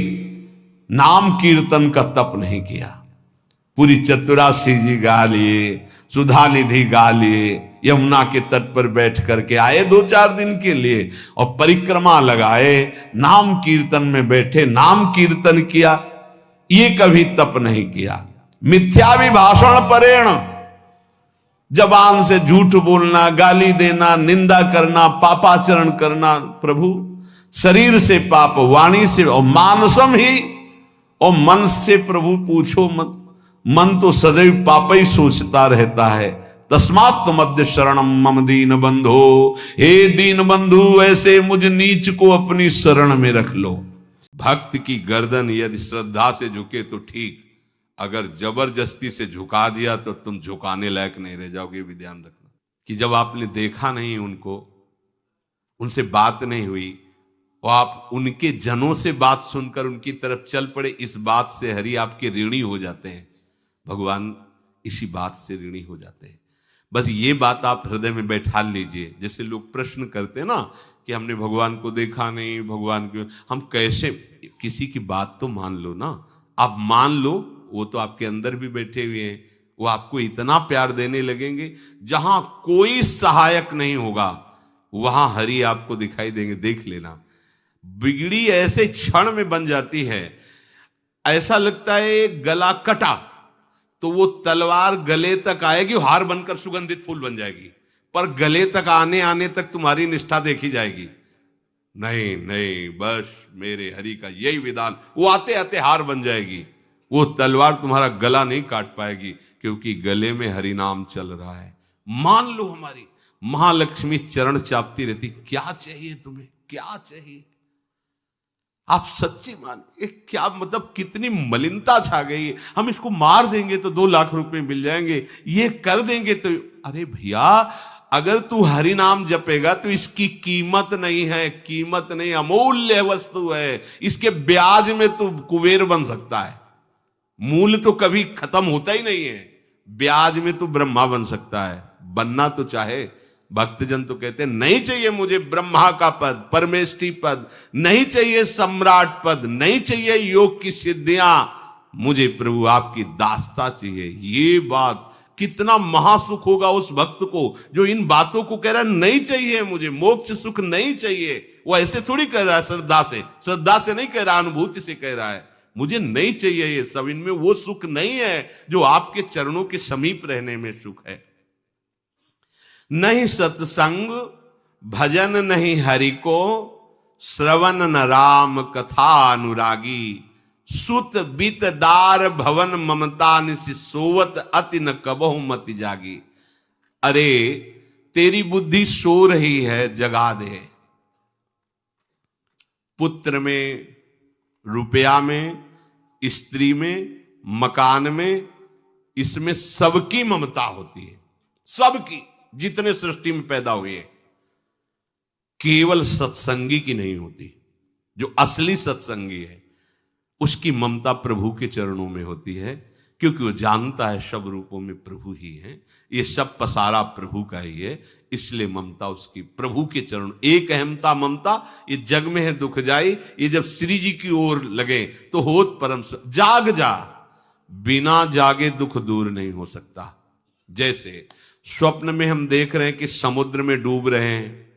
नाम कीर्तन का तप नहीं किया। पूरी चतुरासी जी गा लिए, सुधा निधि गा लिए, यमुना के तट पर बैठ करके आए 2-4 दिन के लिए और परिक्रमा लगाए, नाम कीर्तन में बैठे, नाम कीर्तन किया। ये कभी तप नहीं किया। मिथ्याभिभाषण परेण, जबान से झूठ बोलना, गाली देना, निंदा करना, पापाचरण करना प्रभु, शरीर से पाप, वाणी से, और मानसम ही, और मन से प्रभु पूछो मत, मन तो सदैव पाप ही सोचता रहता है। तस्मात् तुमद्य शरणम मम दीन बंधो, हे दीन बंधु ऐसे मुझ नीच को अपनी शरण में रख लो। भक्त की गर्दन यदि श्रद्धा से झुके तो ठीक, अगर जबरदस्ती से झुका दिया तो तुम झुकाने लायक नहीं रह जाओगे। भी ध्यान रखना कि जब आपने देखा नहीं उनको, उनसे बात नहीं हुई, और आप उनके जनों से बात सुनकर उनकी तरफ चल पड़े, इस बात से हरि आपके ऋणी हो जाते हैं। भगवान इसी बात से ऋणी हो जाते हैं। बस ये बात आप हृदय में बैठा लीजिए। जैसे लोग प्रश्न करते हैं ना कि हमने भगवान को देखा नहीं, भगवान को हम कैसे, किसी की बात तो मान लो ना। आप मान लो, वो तो आपके अंदर भी बैठे हुए हैं, वो आपको इतना प्यार देने लगेंगे, जहां कोई सहायक नहीं होगा वहां हरि आपको दिखाई देंगे। देख लेना, बिगड़ी ऐसे क्षण में बन जाती है, ऐसा लगता है गला कटा तो वो तलवार गले तक आएगी, हार बनकर सुगंधित फूल बन जाएगी, पर गले तक आने आने तक तुम्हारी निष्ठा देखी जाएगी। नहीं नहीं, बस मेरे हरि का यही विधान, वो आते आते हार बन जाएगी। वो तलवार तुम्हारा गला नहीं काट पाएगी, क्योंकि गले में हरि नाम चल रहा है। मान लो हमारी महालक्ष्मी चरण चापती रहती, क्या चाहिए तुम्हें, क्या चाहिए। आप सच्ची मानिए, क्या मतलब कितनी मलिनता छा गई है। हम इसको मार देंगे तो 2 लाख रुपए मिल जाएंगे, ये कर देंगे तो, अरे भैया अगर तू हरि नाम जपेगा तो इसकी कीमत नहीं है, कीमत नहीं, अमूल्य वस्तु है। इसके ब्याज में तू कुबेर बन सकता है। मूल तो कभी खत्म होता ही नहीं है, ब्याज में तू ब्रह्मा बन सकता है। बनना तो चाहे, भक्तजन तो कहते हैं नहीं चाहिए मुझे ब्रह्मा का पद, परमेष्ठी पद, नहीं चाहिए सम्राट पद, नहीं चाहिए योग की सिद्धियां, मुझे प्रभु आपकी दास्ता चाहिए। ये बात कितना महासुख होगा उस भक्त को जो इन बातों को कह रहा है, नहीं चाहिए मुझे मोक्ष सुख नहीं चाहिए। वो ऐसे थोड़ी कह रहा है, श्रद्धा से नहीं कह रहा, अनुभूति से कह रहा है, मुझे नहीं चाहिए ये सब, इनमें वो सुख नहीं है जो आपके चरणों के समीप रहने में सुख है। नहीं सत्संग भजन नहीं हरि को, श्रवण न राम कथा अनुरागी, सुत बित दार भवन ममता निसि सोवत अति न कबहु मति जागी। अरे तेरी बुद्धि सो रही है, जगा दे। पुत्र में, रुपया में, स्त्री में, मकान में, इसमें सबकी ममता होती है, सबकी, जितने सृष्टि में पैदा हुए। केवल सत्संगी की नहीं होती। जो असली सत्संगी है उसकी ममता प्रभु के चरणों में होती है, क्योंकि वो जानता है सब रूपों में प्रभु ही है, ये सब पसारा प्रभु का ही है, इसलिए ममता उसकी प्रभु के चरण। एक अहमता ममता ये जग में है दुख जाई, ये जब श्री जी की ओर लगे तो होत परम। जाग जा, बिना जागे दुख दूर नहीं हो सकता। जैसे स्वप्न में हम देख रहे हैं कि समुद्र में डूब रहे हैं,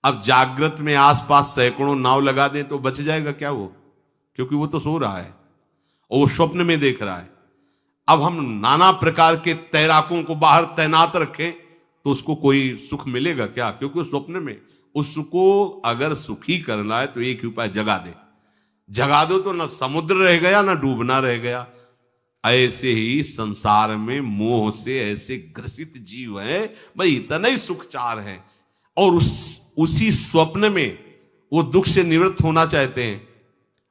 अब जागृत में आसपास सैकड़ों नाव लगा दें तो बच जाएगा क्या वो, क्योंकि वो तो सो रहा है और वो स्वप्न में देख रहा है। अब हम नाना प्रकार के तैराकों को बाहर तैनात रखें तो उसको कोई सुख मिलेगा क्या, क्योंकि वो स्वप्न में। उसको अगर सुखी करना है तो एक ही उपाय, जगा दे। जगा दो तो ना समुद्र रह गया ना डूबना रह गया। ऐसे ही संसार में मोह से ऐसे ग्रसित जीव है, भाई इतना ही सुखचार है, और उसी स्वप्न में वो दुख से निवृत्त होना चाहते हैं।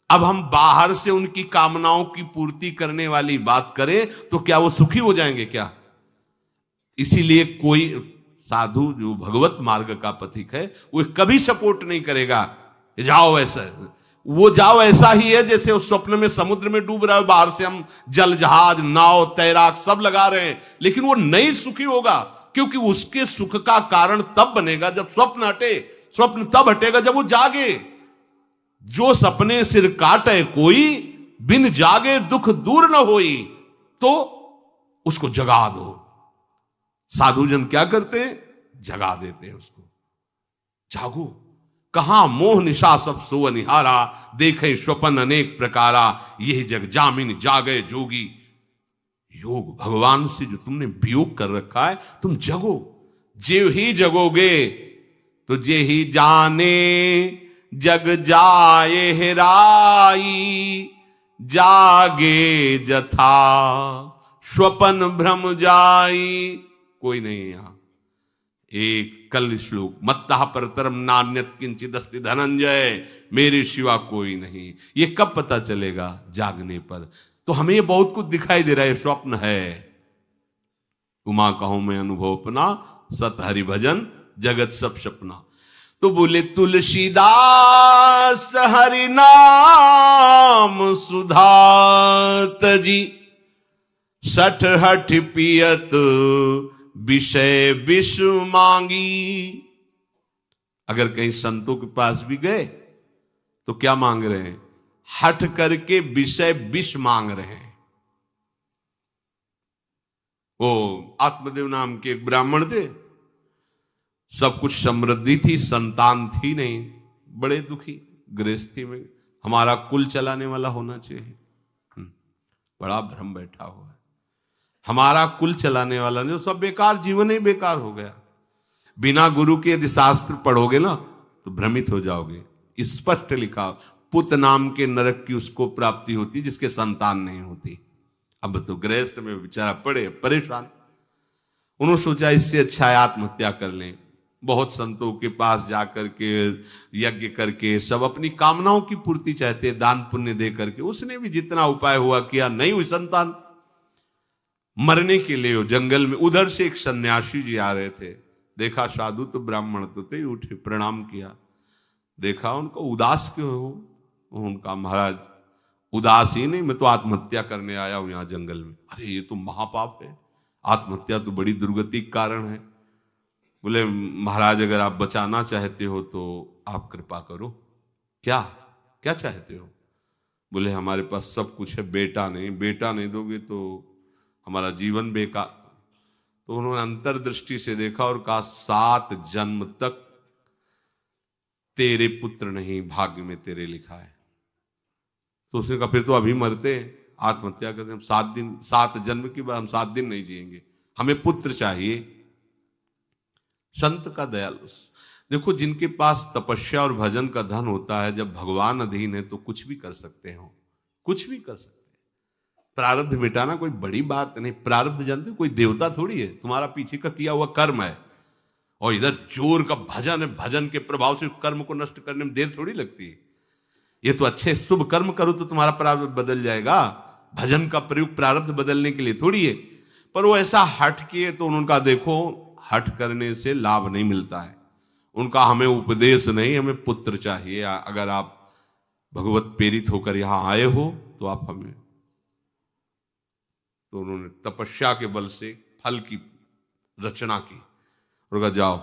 अब हम बाहर से उनकी कामनाओं की पूर्ति करने वाली बात करें तो क्या वो सुखी हो जाएंगे क्या? इसीलिए कोई साधु जो भगवत मार्ग का पथिक है वो कभी सपोर्ट नहीं करेगा जाओ ऐसा, वो जाओ ऐसा ही है जैसे उस स्वप्न में समुद्र में डूब रहा है, बाहर से हम जल जहाज नाव तैराक सब लगा रहे हैं, लेकिन वो नहीं सुखी होगा, क्योंकि उसके सुख का कारण तब बनेगा जब स्वप्न हटे। स्वप्न तब हटेगा जब वो जागे। जो सपने सिर काटे कोई, बिन जागे दुख दूर न होई। तो उसको जगा दो। साधुजन क्या करते हैं? जगा देते हैं उसको। जागो, कहां मोह निशा सब सो निहारा, देखे स्वपन अनेक प्रकारा, यह जग जामिन जागे जोगी। योग भगवान से जो तुमने वियोग कर रखा है, तुम जगो। जे ही जगोगे तो जे ही जाने जग जाए हेराई, जागे जथा स्वपन भ्रम जाई। कोई नहीं यहां। एक कल श्लोक, मत्तः परतरम नान्यत किंचित अस्ति धनंजय, मेरे सिवा कोई नहीं। ये कब पता चलेगा? जागने पर। तो हमें ये बहुत कुछ दिखाई दे रहा है, स्वप्न है। उमा कहूं मैं अनुभव अपना, सत हरि भजन जगत सब सपना। तो बोले तुलसीदास हरि नाम सुधा तजी, सठ हठ पियत विषय विष मांगी। अगर कहीं संतों के पास भी गए तो क्या मांग रहे हैं? हठ करके विषय विष मांग रहे हैं। वो आत्मदेव नाम के एक ब्राह्मण थे, सब कुछ समृद्धि थी, संतान थी नहीं, बड़े दुखी गृहस्थी में। हमारा कुल चलाने वाला होना चाहिए। बड़ा भ्रम बैठा हुआ है, हमारा कुल चलाने वाला नहीं तो सब बेकार, जीवन ही बेकार हो गया। बिना गुरु के यदि शास्त्र पढ़ोगे ना तो भ्रमित हो जाओगे। स्पष्ट लिखा, पुत नाम के नरक की उसको प्राप्ति होती जिसके संतान नहीं होती। अब तो गृहस्थ में बेचारा पड़े परेशान। उन्होंने सोचा इससे अच्छा है आत्महत्या कर लें। बहुत संतों के पास जाकर के यज्ञ करके सब अपनी कामनाओं की पूर्ति चाहते, दान पुण्य दे करके। उसने भी जितना उपाय हुआ किया, नहीं हुई संतान। मरने के लिए वो जंगल में, उधर से एक सन्यासी जी आ रहे थे। देखा साधु तो ब्राह्मण तो थे, उठे प्रणाम किया। देखा उनको, उदास क्यों हो? उनका महाराज उदास ही नहीं, मैं तो आत्महत्या करने आया हूं यहां जंगल में। अरे ये तो महापाप है, आत्महत्या तो बड़ी दुर्गति का कारण है। बोले महाराज अगर आप बचाना चाहते हो तो आप कृपा करो। क्या क्या चाहते हो? बोले हमारे पास सब कुछ है, बेटा नहीं दोगे तो हमारा जीवन बेकार। तो उन्होंने अंतर्दृष्टि से देखा और कहा 7 जन्म तक तेरे पुत्र नहीं भाग्य में तेरे लिखा है। तो उसने कहा फिर तो अभी मरते हैं, आत्महत्या करते हैं। 7 जन्म की बात, हम 7 दिन नहीं जिएंगे, हमें पुत्र चाहिए। संत का दयालु। देखो जिनके पास तपस्या और भजन का धन होता है, जब भगवान अधीन है तो कुछ भी कर सकते हो, कुछ भी कर सकते हैं। प्रारब्ध मिटाना कोई बड़ी बात नहीं। प्रारब्ध जानते, कोई देवता थोड़ी है, तुम्हारा पीछे का किया हुआ कर्म है। और इधर जोर का भजन है, भजन के प्रभाव से कर्म को नष्ट करने में देर थोड़ी लगती है। ये तो अच्छे शुभ कर्म करो तो तुम्हारा प्रारब्ध बदल जाएगा। भजन का प्रयोग प्रारब्ध बदलने के लिए थोड़ी है। पर वो ऐसा हट किए तो उनका देखो, हट करने से लाभ नहीं मिलता है उनका। हमें उपदेश नहीं, हमें पुत्र चाहिए। अगर आप भगवत प्रेरित होकर यहां आए हो तो आप हमें। तो उन्होंने तपस्या के बल से फल की रचना की और कहा जाओ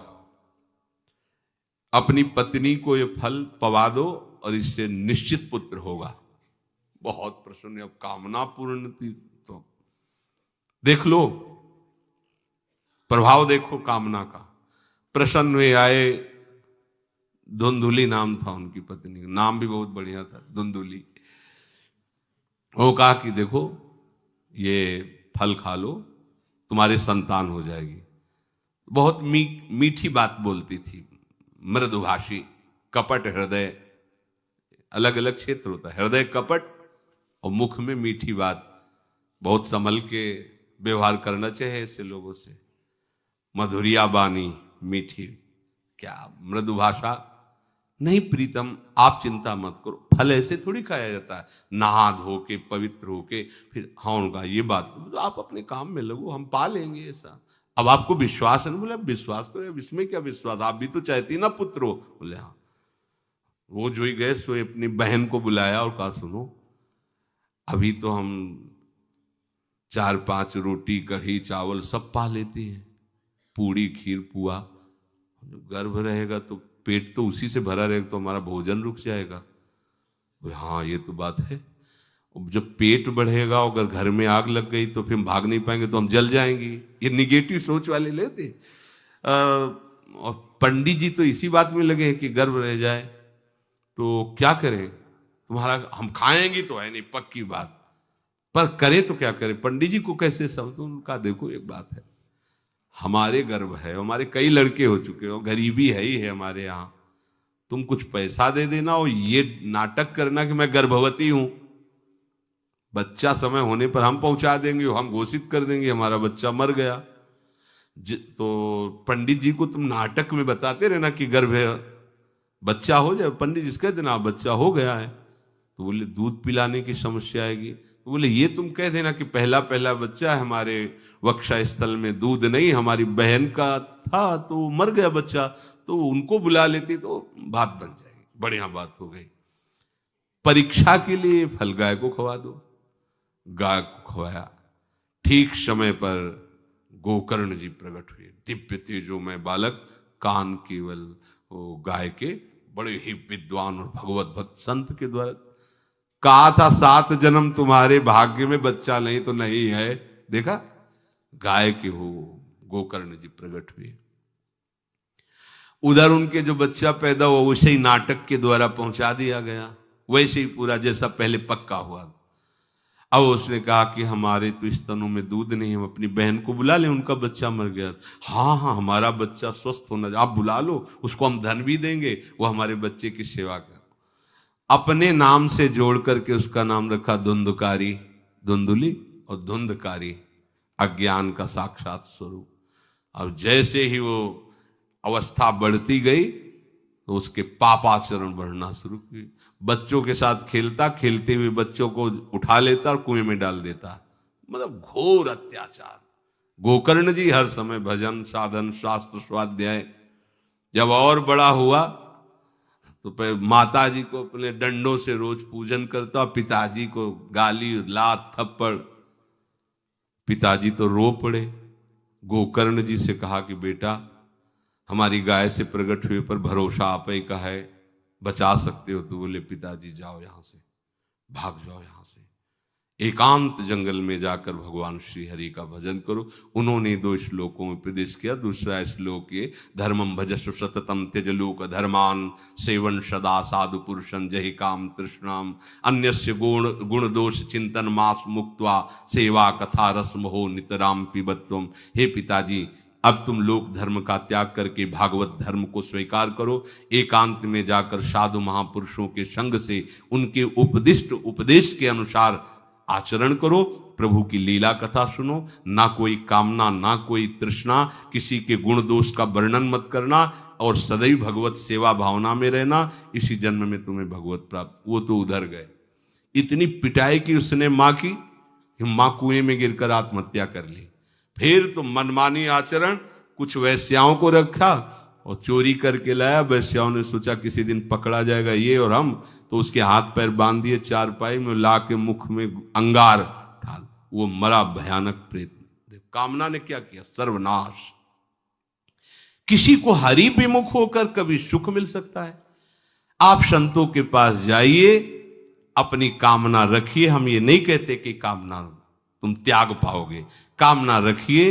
अपनी पत्नी को ये फल पवा दो और इससे निश्चित पुत्र होगा। बहुत प्रसन्न, अब कामना पूर्ण थी तो देख लो, प्रभाव देखो कामना का। प्रसन्न हुए आए। धुंधुली नाम था उनकी पत्नी, नाम भी बहुत बढ़िया था, धुंधुली। वो कहा कि देखो ये फल खा लो, तुम्हारी संतान हो जाएगी। बहुत मीठी बात बोलती थी, मृदुभाषी, कपट हृदय। अलग अलग क्षेत्र होता है, हृदय कपट और मुख में मीठी बात। बहुत संभल के व्यवहार करना चाहिए ऐसे लोगों से। मधुरिया बानी, मीठी, क्या मृदु भाषा। नहीं प्रीतम, आप चिंता मत करो, फल ऐसे थोड़ी खाया जाता है, नहा धो के पवित्र होके फिर। हाँ उनका ये बात, तो आप अपने काम में लगो, हम पा लेंगे ऐसा। अब आपको विश्वास है ना? बोले विश्वास तो है, इसमें क्या विश्वास, आप भी तो चाहती ना पुत्र हो। बोले हाँ। वो जो ही गए सो अपनी बहन को बुलाया और कहा सुनो, अभी तो हम 4-5 रोटी कढ़ी चावल सब पा लेते हैं, पूड़ी खीर पुआ। गर्भ रहेगा तो पेट तो उसी से भरा रहेगा, तो हमारा भोजन रुक जाएगा। बोले हाँ ये तो बात है। जब पेट बढ़ेगा, अगर घर में आग लग गई तो फिर हम भाग नहीं पाएंगे, तो हम जल जाएंगे। ये निगेटिव सोच वाले लेते। और पंडित जी तो इसी बात में लगे हैं कि गर्भ रह जाए तो क्या करें, तुम्हारा हम खाएंगे तो है नहीं पक्की बात, पर करें तो क्या करें। पंडित जी को कैसे समझ, तो उनका देखो एक बात है, हमारे गर्भ है, हमारे कई लड़के हो चुके हो, गरीबी है ही है हमारे यहाँ, तुम कुछ पैसा दे देना और ये नाटक करना कि मैं गर्भवती हूं, बच्चा समय होने पर हम पहुंचा देंगे, हम घोषित कर देंगे हमारा बच्चा मर गया। तो पंडित जी को तुम नाटक में बताते रहना कि गर्भ है, बच्चा हो जाए, पंडित जी कह देना बच्चा हो गया है, तो बोले दूध पिलाने की समस्या आएगी, तो बोले ये तुम कह देना कि पहला पहला बच्चा है, हमारे वक्षा स्थल में दूध नहीं, हमारी बहन का था तो मर गया बच्चा, तो उनको बुला लेती तो बात बन जाएगी, बढ़िया बात हो गई। परीक्षा के लिए फल गाय को खवा दो, गाय को खवाया, ठीक समय पर गोकर्ण जी प्रकट हुए, दिव्य तेजोमय बालक, कान केवल वो गाय के, बड़े ही विद्वान और भगवत भक्त संत के द्वारा। कहा था 7 जन्म तुम्हारे भाग्य में, बच्चा नहीं तो नहीं है, देखा गाय के हो गोकर्ण जी प्रकट हुए। उधर उनके जो बच्चा पैदा हुआ वैसे ही नाटक के द्वारा पहुंचा दिया गया, वैसे ही पूरा जैसा पहले पक्का हुआ। अब उसने कहा कि हमारे तो स्तनों में दूध नहीं, हम अपनी बहन को बुला लें, उनका बच्चा मर गया। हाँ हाँ, हमारा बच्चा स्वस्थ होना, आप बुला लो, उसको हम धन भी देंगे, वो हमारे बच्चे की सेवा कर। अपने नाम से जोड़ करके उसका नाम रखा धुंधकारी, धुंधुली और धुंधकारी, अज्ञान का साक्षात स्वरूप। और जैसे ही वो अवस्था बढ़ती गई तो उसके पापाचरण बढ़ना शुरू हुए। बच्चों के साथ खेलता, खेलते हुए बच्चों को उठा लेता और कुएं में डाल देता, मतलब घोर अत्याचार। गोकर्ण जी हर समय भजन साधन शास्त्र स्वाध्याय। जब और बड़ा हुआ तो माता जी को अपने डंडों से रोज पूजन करता, पिताजी को गाली लात थप्पड़। पिताजी तो रो पड़े, गोकर्ण जी से कहा कि बेटा हमारी गाय से प्रकट हुए पर भरोसा आप ही का है, बचा सकते हो। तो बोले पिताजी जाओ यहां से, भाग जाओ यहां से, एकांत जंगल में जाकर भगवान श्री हरि का भजन करो। उन्होंने 2 श्लोकों में उपदेश किया। दूसरा श्लोक ये, धर्मम भजस्व सततम त्यज लोक धर्मान, सेवन सदा साधु पुरुषं जहि काम तृष्णाम, अन्यस्य गुण दोष चिंतन मास मुक्त्वा, सेवा कथा रस मोहो नितराम पिबत्वम। हे पिताजी, अब तुम लोक धर्म का त्याग करके भागवत धर्म को स्वीकार करो, एकांत में जाकर साधु महापुरुषों के संग से उनके उपदिष्ट उपदेश के अनुसार आचरण करो, प्रभु की लीला कथा सुनो, ना कोई कामना ना कोई तृष्णा, किसी के गुण दोष का वर्णन मत करना, और सदैव भगवत सेवा भावना में रहना, इसी जन्म में तुम्हें भगवत प्राप्त। वो तो उधर गए, इतनी पिटाई की उसने मां की कि मां कुएं में गिरकर आत्महत्या कर ली। फिर तो मनमानी आचरण, कुछ वैश्याओं को रखा और चोरी करके लाया। वैश्याओं ने सोचा किसी दिन पकड़ा जाएगा ये और हम, तो उसके हाथ पैर बांध दिए, चारपाई में ला के मुख में अंगार ढाल, वो मरा भयानक प्रेत। कामना ने क्या किया, सर्वनाश। किसी को हरि विमुख होकर कभी सुख मिल सकता है? आप संतों के पास जाइए, अपनी कामना रखिए। हम ये नहीं कहते कि कामना तुम त्याग पाओगे, कामना रखिए,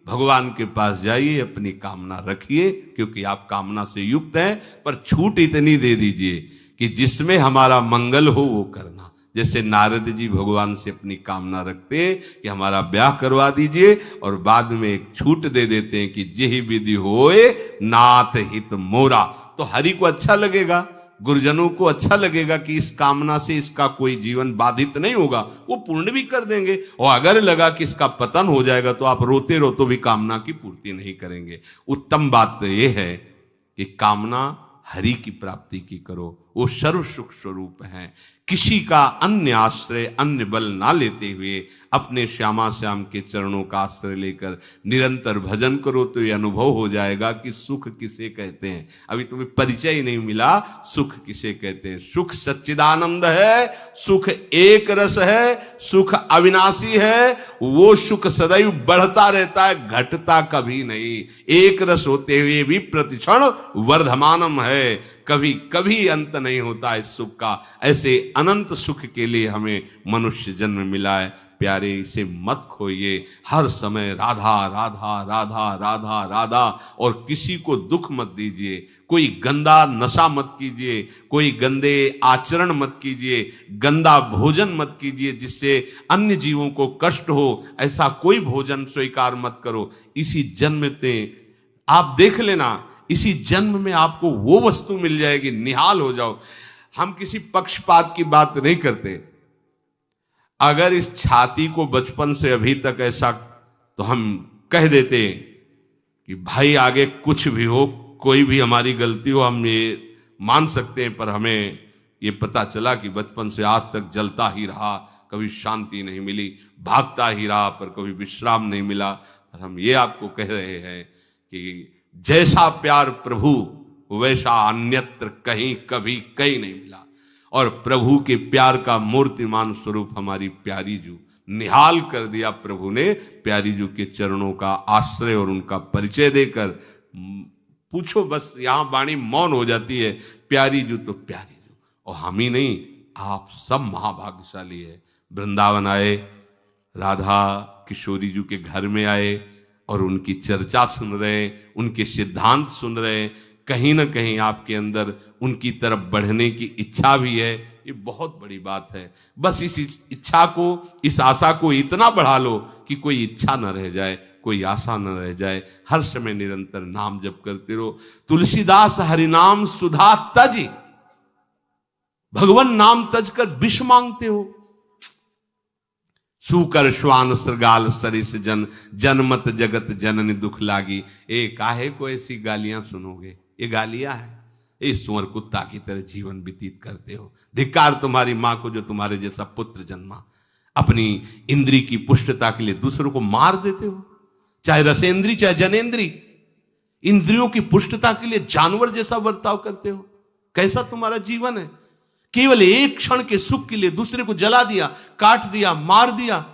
भगवान के पास जाइए, अपनी कामना रखिए, क्योंकि आप कामना से युक्त हैं। पर छूट इतनी दे दीजिए कि जिसमें हमारा मंगल हो वो करना। जैसे नारद जी भगवान से अपनी कामना रखते हैं कि हमारा ब्याह करवा दीजिए, और बाद में एक छूट दे देते हैं कि जेहि विधि होए नाथ हित मोरा। तो हरि को अच्छा लगेगा, गुरुजनों को अच्छा लगेगा कि इस कामना से इसका कोई जीवन बाधित नहीं होगा, वो पूर्ण भी कर देंगे। और अगर लगा कि इसका पतन हो जाएगा तो आप रोते रोते भी कामना की पूर्ति नहीं करेंगे। उत्तम बात तो ये है कि कामना हरि की प्राप्ति की करो, वो सर्व सुख स्वरूप हैं। किसी का अन्य आश्रय अन्य बल ना लेते हुए अपने श्यामा श्याम के चरणों का आश्रय लेकर निरंतर भजन करो, तो ये अनुभव हो जाएगा कि सुख किसे कहते हैं। अभी तुम्हें परिचय ही नहीं मिला, सुख किसे कहते हैं। सुख सच्चिदानंद है, सुख एक रस है, सुख अविनाशी है। वो सुख सदैव बढ़ता रहता है, घटता कभी नहीं। एक रस होते हुए भी प्रतिक्षण वर्धमानम है। कभी कभी अंत नहीं होता इस सुख का। ऐसे अनंत सुख के लिए हमें मनुष्य जन्म मिला है। प्यारे, इसे मत खोइए। हर समय राधा राधा राधा राधा राधा, और किसी को दुख मत दीजिए। कोई गंदा नशा मत कीजिए, कोई गंदे आचरण मत कीजिए, गंदा भोजन मत कीजिए जिससे अन्य जीवों को कष्ट हो। ऐसा कोई भोजन स्वीकार मत करो। इसी जन्म में आप देख लेना, इसी जन्म में आपको वो वस्तु मिल जाएगी, निहाल हो जाओ। हम किसी पक्षपात की बात नहीं करते। अगर इस छाती को बचपन से अभी तक ऐसा, तो हम कह देते कि भाई आगे कुछ भी हो, कोई भी हमारी गलती हो, हम ये मान सकते हैं, पर हमें ये पता चला कि बचपन से आज तक जलता ही रहा, कभी शांति नहीं मिली, भागता ही रहा पर कभी विश्राम नहीं मिला। पर हम ये आपको कह रहे हैं कि जैसा प्यार प्रभु वैसा अन्यत्र कहीं कभी कहीं नहीं मिला। और प्रभु के प्यार का मूर्तिमान स्वरूप हमारी प्यारी जू, निहाल कर दिया प्रभु ने प्यारी जू के चरणों का आश्रय और उनका परिचय देकर। पूछो बस, यहां वाणी मौन हो जाती है। प्यारी जू तो प्यारी जू, और हम ही नहीं, आप सब महाभाग्यशाली है। वृंदावन आए, राधा किशोरी जू के घर में आए और उनकी चर्चा सुन रहे, उनके सिद्धांत सुन रहे। कहीं ना कहीं आपके अंदर उनकी तरफ बढ़ने की इच्छा भी है। ये बहुत बड़ी बात है। बस इस इच्छा को, इस आशा को इतना बढ़ा लो कि कोई इच्छा न रह जाए, कोई आशा न रह जाए। हर समय निरंतर नाम जप करते रहो। तुलसीदास हरिनाम सुधा तज, भगवान नाम तज कर विष मांगते हो। सूकर श्वान श्रृगाल सरिस जन, जनमत जगत जननी दुख लागी। ए काहे को ऐसी गालियां सुनोगे? ये गालियां हैं। ये सुअर कुत्ता की तरह जीवन व्यतीत करते हो। धिक्कार तुम्हारी मां को जो तुम्हारे जैसा पुत्र जन्मा। अपनी इंद्री की पुष्टता के लिए दूसरों को मार देते हो, चाहे रसेंद्री चाहे जनेंद्री। इंद्रियों की पुष्टता के लिए जानवर जैसा बर्ताव करते हो। कैसा तुम्हारा जीवन है? केवल एक क्षण के सुख के लिए दूसरे को जला दिया, काट दिया, मार दिया।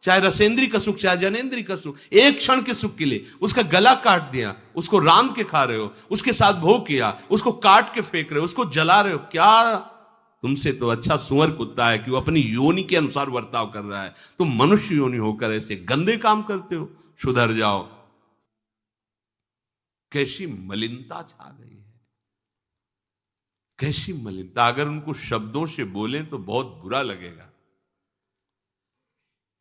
चाहे रसेंद्री का सुख चाहे जनेंद्री का सुख, एक क्षण के सुख के लिए उसका गला काट दिया, उसको रांध के खा रहे हो, उसके साथ भोग किया, उसको काट के फेंक रहे हो, उसको जला रहे हो। क्या तुमसे तो अच्छा सुअर कुत्ता है कि वो अपनी योनि के अनुसार बर्ताव कर रहा है। तुम मनुष्य योनि होकर ऐसे गंदे काम करते हो। सुधर जाओ। कैसी मलिनता छा गई है, कैसी मलिनता। अगर उनको शब्दों से बोलें तो बहुत बुरा लगेगा।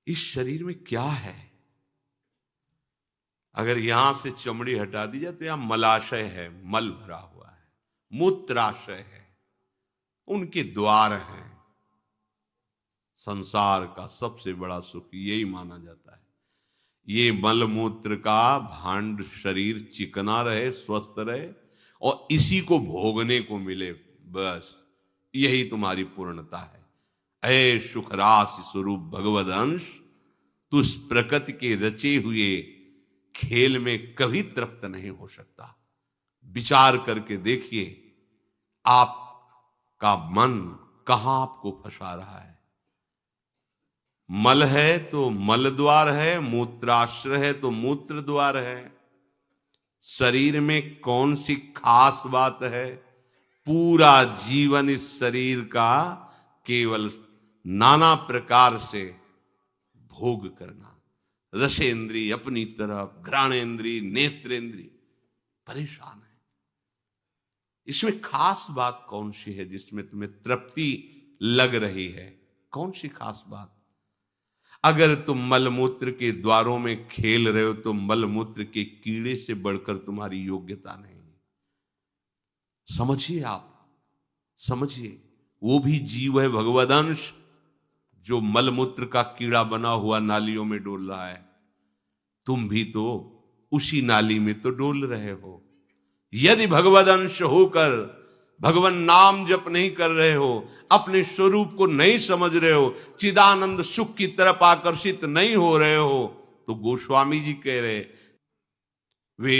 इस शरीर में क्या है? अगर यहां से चमड़ी हटा दी जाए तो यहां मलाशय है, मल भरा हुआ है, मूत्राशय है, उनके द्वार हैं। संसार का सबसे बड़ा सुख यही माना जाता है। ये मल मूत्र का भांड शरीर चिकना रहे, स्वस्थ रहे और इसी को भोगने को मिले, बस यही तुम्हारी पूर्णता है। ऐ सुखरास स्वरूप भगवद अंश, तू इस प्रकृति के रचे हुए खेल में कभी तृप्त नहीं हो सकता। विचार करके देखिए, आपका मन कहां आपको फंसा रहा है। मल है तो मल द्वार है, मूत्राश्रय है तो मूत्र द्वार है। शरीर में कौन सी खास बात है? पूरा जीवन इस शरीर का केवल नाना प्रकार से भोग करना। रसेंद्री अपनी तरफ, घ्राणेंद्री, नेत्रेंद्री परेशान है। इसमें खास बात कौन सी है जिसमें तुम्हें तृप्ति लग रही है? कौन सी खास बात? अगर तुम मलमूत्र के द्वारों में खेल रहे हो तो मलमूत्र के कीड़े से बढ़कर तुम्हारी योग्यता नहीं। समझिए, आप समझिए, वो भी जीव है, भगवदंश, जो मलमूत्र का कीड़ा बना हुआ नालियों में डोल रहा है। तुम भी तो उसी नाली में तो डोल रहे हो। यदि भगवदंश होकर भगवान नाम जप नहीं कर रहे हो, अपने स्वरूप को नहीं समझ रहे हो, चिदानंद सुख की तरफ आकर्षित नहीं हो रहे हो, तो गोस्वामी जी कह रहे वे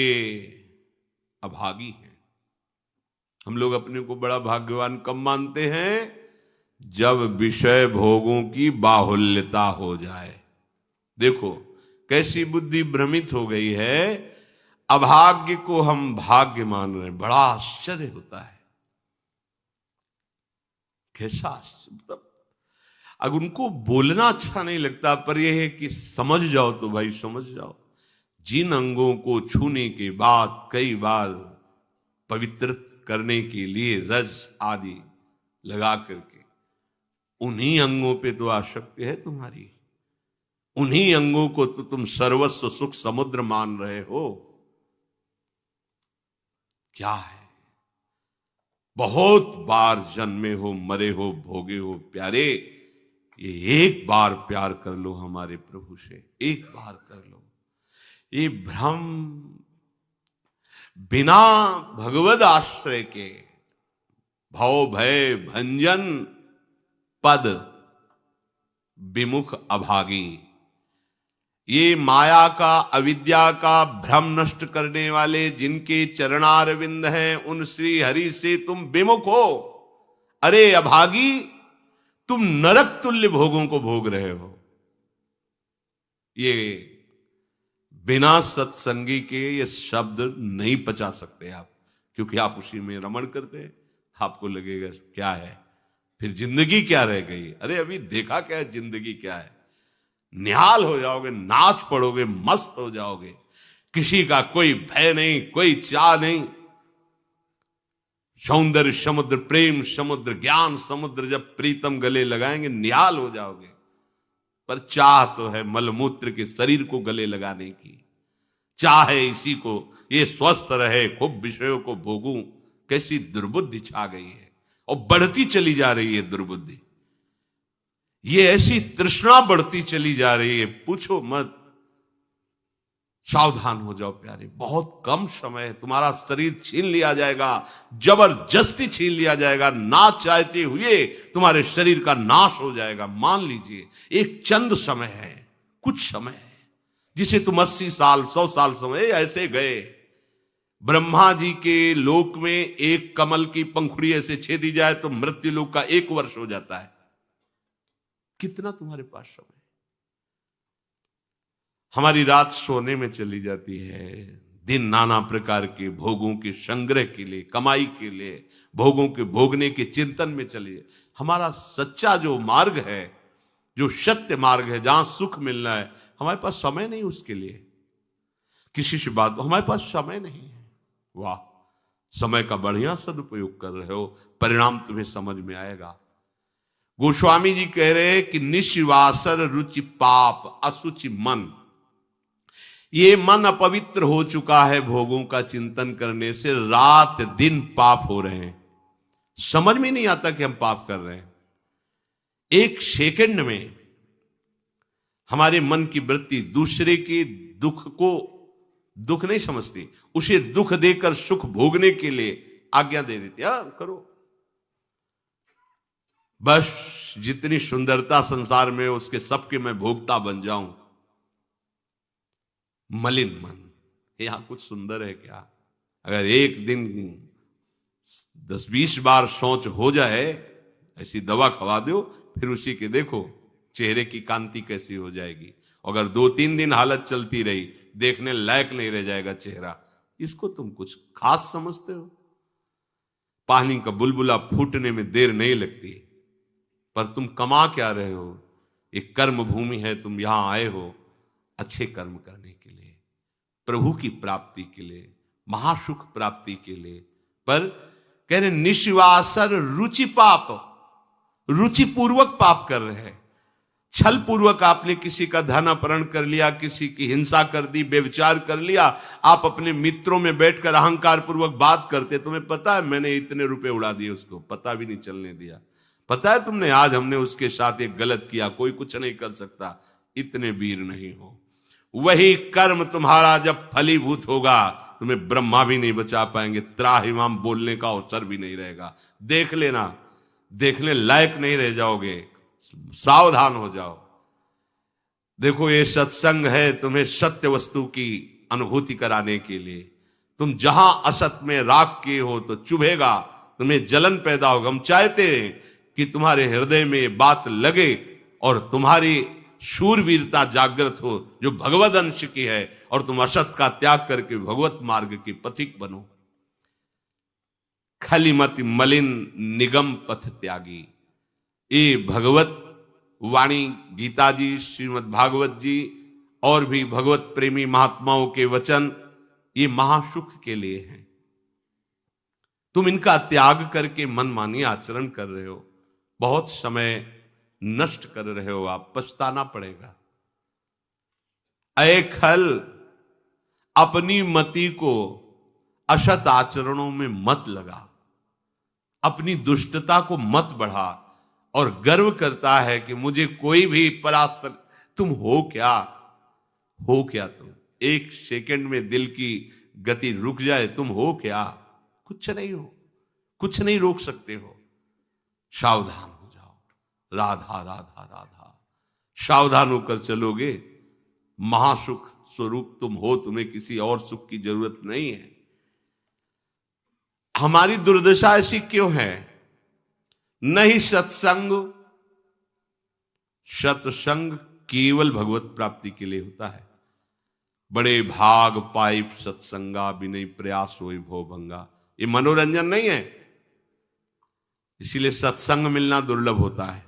अभागी हैं। हम लोग अपने को बड़ा भाग्यवान कब मानते हैं? जब विषय भोगों की बाहुल्यता हो जाए। देखो कैसी बुद्धि भ्रमित हो गई है। अभाग्य को हम भाग्य मान रहे हैं। बड़ा आश्चर्य होता है। कैसा मतलब, अगर उनको बोलना अच्छा नहीं लगता, पर यह है कि समझ जाओ तो भाई समझ जाओ। जिन अंगों को छूने के बाद कई बार पवित्र करने के लिए रज आदि लगा करके, उन्हीं अंगों पे तो आसक्ति है तुम्हारी, उन्हीं अंगों को तो तुम सर्वस्व सुख समुद्र मान रहे हो। क्या है, बहुत बार जन्मे हो, मरे हो, भोगे हो प्यारे, ये एक बार प्यार कर लो हमारे प्रभु से, एक बार कर लो। ये भ्रम बिना भगवद आश्रय के भव भय भंजन पद विमुख अभागी, ये माया का, अविद्या का भ्रम नष्ट करने वाले जिनके चरणारविंद हैं, उन श्री हरि से तुम विमुख हो। अरे अभागी, तुम नरक तुल्य भोगों को भोग रहे हो। ये बिना सत्संगी के ये शब्द नहीं पचा सकते आप, क्योंकि आप उसी में रमण करते हैं। आपको लगेगा क्या है, फिर जिंदगी क्या रह गई। अरे अभी देखा क्या है, जिंदगी क्या है। निहाल हो जाओगे, नाच पड़ोगे, मस्त हो जाओगे, किसी का कोई भय नहीं, कोई चाह नहीं। सौंदर्य समुद्र, प्रेम समुद्र, ज्ञान समुद्र जब प्रीतम गले लगाएंगे, निहाल हो जाओगे। पर चाह तो है मलमूत्र के शरीर को गले लगाने की, चाह है इसी को, ये स्वस्थ रहे, खूब विषयों को भोगूं। कैसी दुर्बुद्धि छा गई है, और बढ़ती चली जा रही है दुर्बुद्धि। ये ऐसी तृष्णा बढ़ती चली जा रही है, पूछो मत। सावधान हो जाओ प्यारे, बहुत कम समय है, तुम्हारा शरीर छीन लिया जाएगा, जबरदस्ती छीन लिया जाएगा, ना चाहते हुए तुम्हारे शरीर का नाश हो जाएगा। मान लीजिए एक चंद समय है, कुछ समय है, जिसे तुम 80 साल 100 साल समय ऐसे गए। ब्रह्मा जी के लोक में एक कमल की पंखुड़ी ऐसे छेदी जाए तो मृत्यु लोक का 1 वर्ष हो जाता है। कितना तुम्हारे पास समय। हमारी रात सोने में चली जाती है, दिन नाना प्रकार के भोगों के संग्रह के लिए, कमाई के लिए, भोगों के भोगने के चिंतन में चलिए। हमारा सच्चा जो मार्ग है, जो सत्य मार्ग है, जहां सुख मिलना है, हमारे पास समय नहीं उसके लिए। किसी से बात, हमारे पास समय नहीं है। वाह, समय का बढ़िया सदुपयोग कर रहे हो, परिणाम तुम्हें समझ में आएगा। गोस्वामी जी कह रहे हैं कि निशिवासर रुचि पाप असुचि मन, ये मन अपवित्र हो चुका है भोगों का चिंतन करने से। रात दिन पाप हो रहे हैं, समझ में नहीं आता कि हम पाप कर रहे हैं। एक सेकंड में हमारे मन की वृत्ति दूसरे के दुख को दुख नहीं समझती, उसे दुख देकर सुख भोगने के लिए आज्ञा दे देती है, करो। बस जितनी सुंदरता संसार में, उसके सबके मैं भोगता बन जाऊं। मलिन मन, यहां कुछ सुंदर है क्या? अगर एक दिन 10-20 बार सोच हो जाए, ऐसी दवा खवा दो, फिर उसी के देखो चेहरे की कांति कैसी हो जाएगी। अगर 2-3 दिन हालत चलती रही, देखने लायक नहीं रह जाएगा चेहरा। इसको तुम कुछ खास समझते हो? पानी का बुलबुला फूटने में देर नहीं लगती, पर तुम कमा क्या रहे हो? एक कर्म भूमि है, तुम यहां आए हो अच्छे कर्म करने के लिए, प्रभु की प्राप्ति के लिए, महासुख प्राप्ति के लिए। पर कह रहे निशिवासर रुचि पाप, रुचिपूर्वक पाप कर रहे हैं। छल पूर्वक आपने किसी का धन अपहरण कर लिया, किसी की हिंसा कर दी, व्यभिचार कर लिया। आप अपने मित्रों में बैठकर अहंकार पूर्वक बात करते, तुम्हें पता है मैंने इतने रुपए उड़ा दिए, उसको पता भी नहीं चलने दिया। पता है तुमने आज हमने उसके साथ एक गलत किया, कोई कुछ नहीं कर सकता। इतने वीर नहीं हो। वही कर्म तुम्हारा जब फलीभूत होगा, तुम्हें ब्रह्मा भी नहीं बचा पाएंगे, त्राहिमाम बोलने का अवसर भी नहीं रहेगा। देख लेना, देखने लायक नहीं रह जाओगे। सावधान हो जाओ। देखो ये सत्संग है तुम्हें सत्य वस्तु की अनुभूति कराने के लिए। तुम जहां असत में राख किए हो तो चुभेगा, तुम्हें जलन पैदा होगा। हम चाहते हैं कि तुम्हारे हृदय में ये बात लगे और तुम्हारी शूरवीरता जागृत हो, जो भगवद अंश की है, और तुम असत का त्याग करके भगवत मार्ग के पथिक बनो। खलिमति मलिन निगम पथ त्यागी, ये भगवत वाणी गीता जी, श्रीमद् भागवत जी और भी भगवत प्रेमी महात्माओं के वचन ये महासुख के लिए हैं। तुम इनका त्याग करके मनमानी आचरण कर रहे हो, बहुत समय नष्ट कर रहे हो, आप पछताना पड़ेगा। ऐ खल, अपनी मति को असत आचरणों में मत लगा, अपनी दुष्टता को मत बढ़ा और गर्व करता है कि मुझे कोई भी परास्त। तुम हो क्या? हो क्या तुम? एक सेकंड में दिल की गति रुक जाए, तुम हो क्या? कुछ नहीं हो, कुछ नहीं रोक सकते हो। सावधान हो जाओ, राधा राधा राधा। सावधान होकर चलोगे, महासुख स्वरूप तुम हो, तुम्हें किसी और सुख की जरूरत नहीं है। हमारी दुर्दशा ऐसी क्यों है? नहीं सत्संग, सत्संग केवल भगवत प्राप्ति के लिए होता है। बड़े भाग पाइप सत्संगा, बिनय प्रयास होई भो भंगा। ये मनोरंजन नहीं है, इसीलिए सत्संग मिलना दुर्लभ होता है।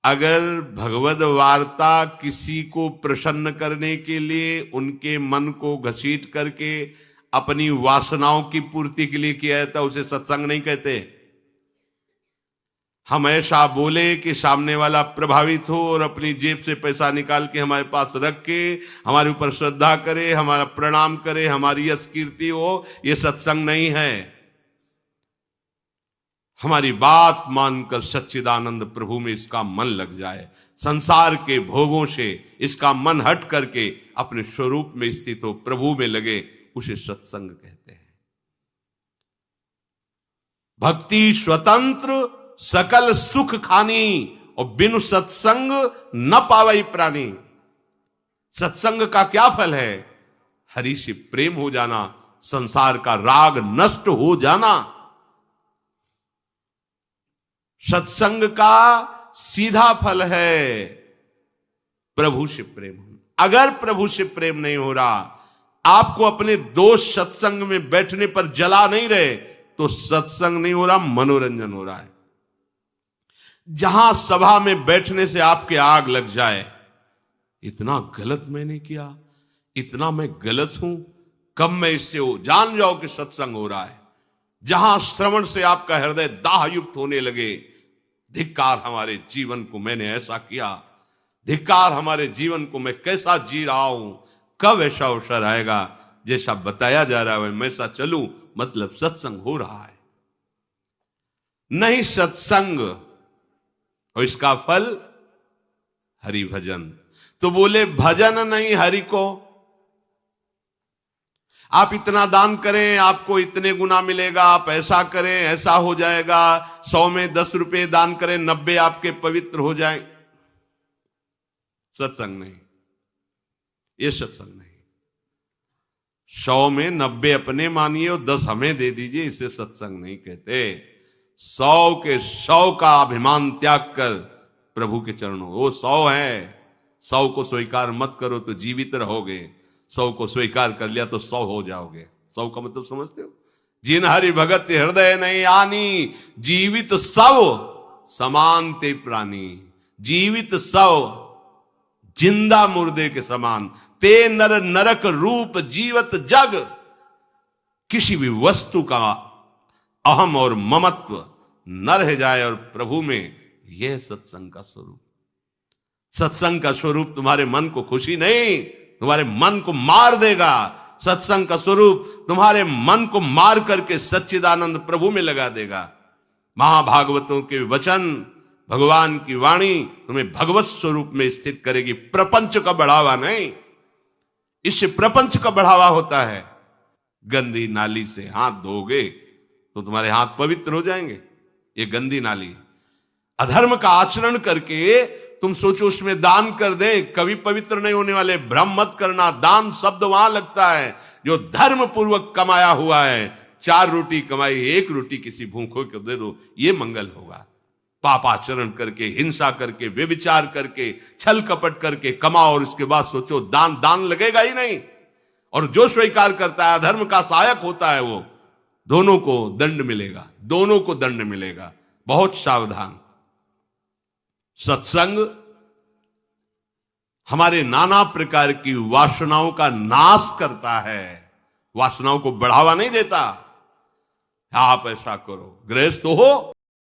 अगर भगवद वार्ता किसी को प्रसन्न करने के लिए, उनके मन को घसीट करके अपनी वासनाओं की पूर्ति के लिए किया जाता, उसे सत्संग नहीं कहते। हम ऐसा बोले कि सामने वाला प्रभावित हो और अपनी जेब से पैसा निकाल के हमारे पास रख के हमारे ऊपर श्रद्धा करे, हमारा प्रणाम करे, हमारी यश कीर्ति हो, यह सत्संग नहीं है। हमारी बात मानकर सच्चिदानंद प्रभु में इसका मन लग जाए, संसार के भोगों से इसका मन हट करके अपने स्वरूप में स्थित हो, प्रभु में लगे, उसे सत्संग कहते हैं। भक्ति स्वतंत्र सकल सुख खानी, और बिनु सत्संग न पावई प्राणी। सत्संग का क्या फल है? हरि से प्रेम हो जाना, संसार का राग नष्ट हो जाना। सत्संग का सीधा फल है प्रभु से प्रेम होना। अगर प्रभु से प्रेम नहीं हो रहा, आपको अपने दोस्त सत्संग में बैठने पर जला नहीं रहे, तो सत्संग नहीं हो रहा, मनोरंजन हो रहा है। जहां सभा में बैठने से आपके आग लग जाए, इतना गलत मैंने किया, इतना मैं गलत हूं, कब मैं इससे हो, जान जाओ कि सत्संग हो रहा है। जहां श्रवण से आपका हृदय दाह युक्त होने लगे, धिक्कार हमारे जीवन को, मैंने ऐसा किया, धिक्कार हमारे जीवन को, मैं कैसा जी रहा हूं, कब ऐसा अवसर आएगा जैसा बताया जा रहा है मैं ऐसा चलूं, मतलब सत्संग हो रहा है। नहीं सत्संग, और इसका फल हरि भजन। तो बोले भजन नहीं हरि को। आप इतना दान करें आपको इतने गुना मिलेगा, आप ऐसा करें ऐसा हो जाएगा, 100 में 10 रुपए दान करें 90 आपके पवित्र हो जाए। सत्संग नहीं, ये सत्संग नहीं। 100 में 90 अपने मानिए और 10 हमें दे दीजिए, इसे सत्संग नहीं कहते। 100 के 100 का अभिमान त्याग कर प्रभु के चरणों, वो 100 है, 100 को स्वीकार मत करो तो जीवित रहोगे, 100 को स्वीकार कर लिया तो 100 हो जाओगे। 100 का मतलब समझते हो? जिन हरि भगत हृदय नहीं आनी, जीवित 100 समान ते प्राणी। जीवित 100 जिंदा मुर्दे के समान, ते नर नरक रूप जीवत जग। किसी भी वस्तु का अहम और ममत्व न रह जाए और प्रभु में, यह सत्संग का स्वरूप। सत्संग का स्वरूप तुम्हारे मन को खुशी नहीं, तुम्हारे मन को मार देगा। सत्संग का स्वरूप तुम्हारे मन को मार करके सच्चिदानंद प्रभु में लगा देगा। महाभागवतों के वचन, भगवान की वाणी तुम्हें भगवत स्वरूप में स्थित करेगी, प्रपंच का बढ़ावा नहीं। इससे प्रपंच का बढ़ावा होता है। गंदी नाली से हाथ धोगे तो तुम्हारे हाथ पवित्र हो जाएंगे, ये गंदी नाली। अधर्म का आचरण करके तुम सोचो उसमें दान कर दे, कभी पवित्र नहीं होने वाले। भ्रम मत करना, दान शब्द वहां लगता है जो धर्म पूर्वक कमाया हुआ है। 4 रोटी कमाई, 1 रोटी किसी भूखों को दे दो, ये मंगल होगा। पापाचरण करके, हिंसा करके, व्यभिचार करके, छल कपट करके कमाओ और उसके बाद सोचो दान लगेगा ही नहीं। और जो स्वीकार करता है अधर्म का सहायक होता है, वो दोनों को दंड मिलेगा, दोनों को दंड मिलेगा। बहुत सावधान। सत्संग हमारे नाना प्रकार की वासनाओं का नाश करता है, वासनाओं को बढ़ावा नहीं देता। आप ऐसा करो, गृहस्थ हो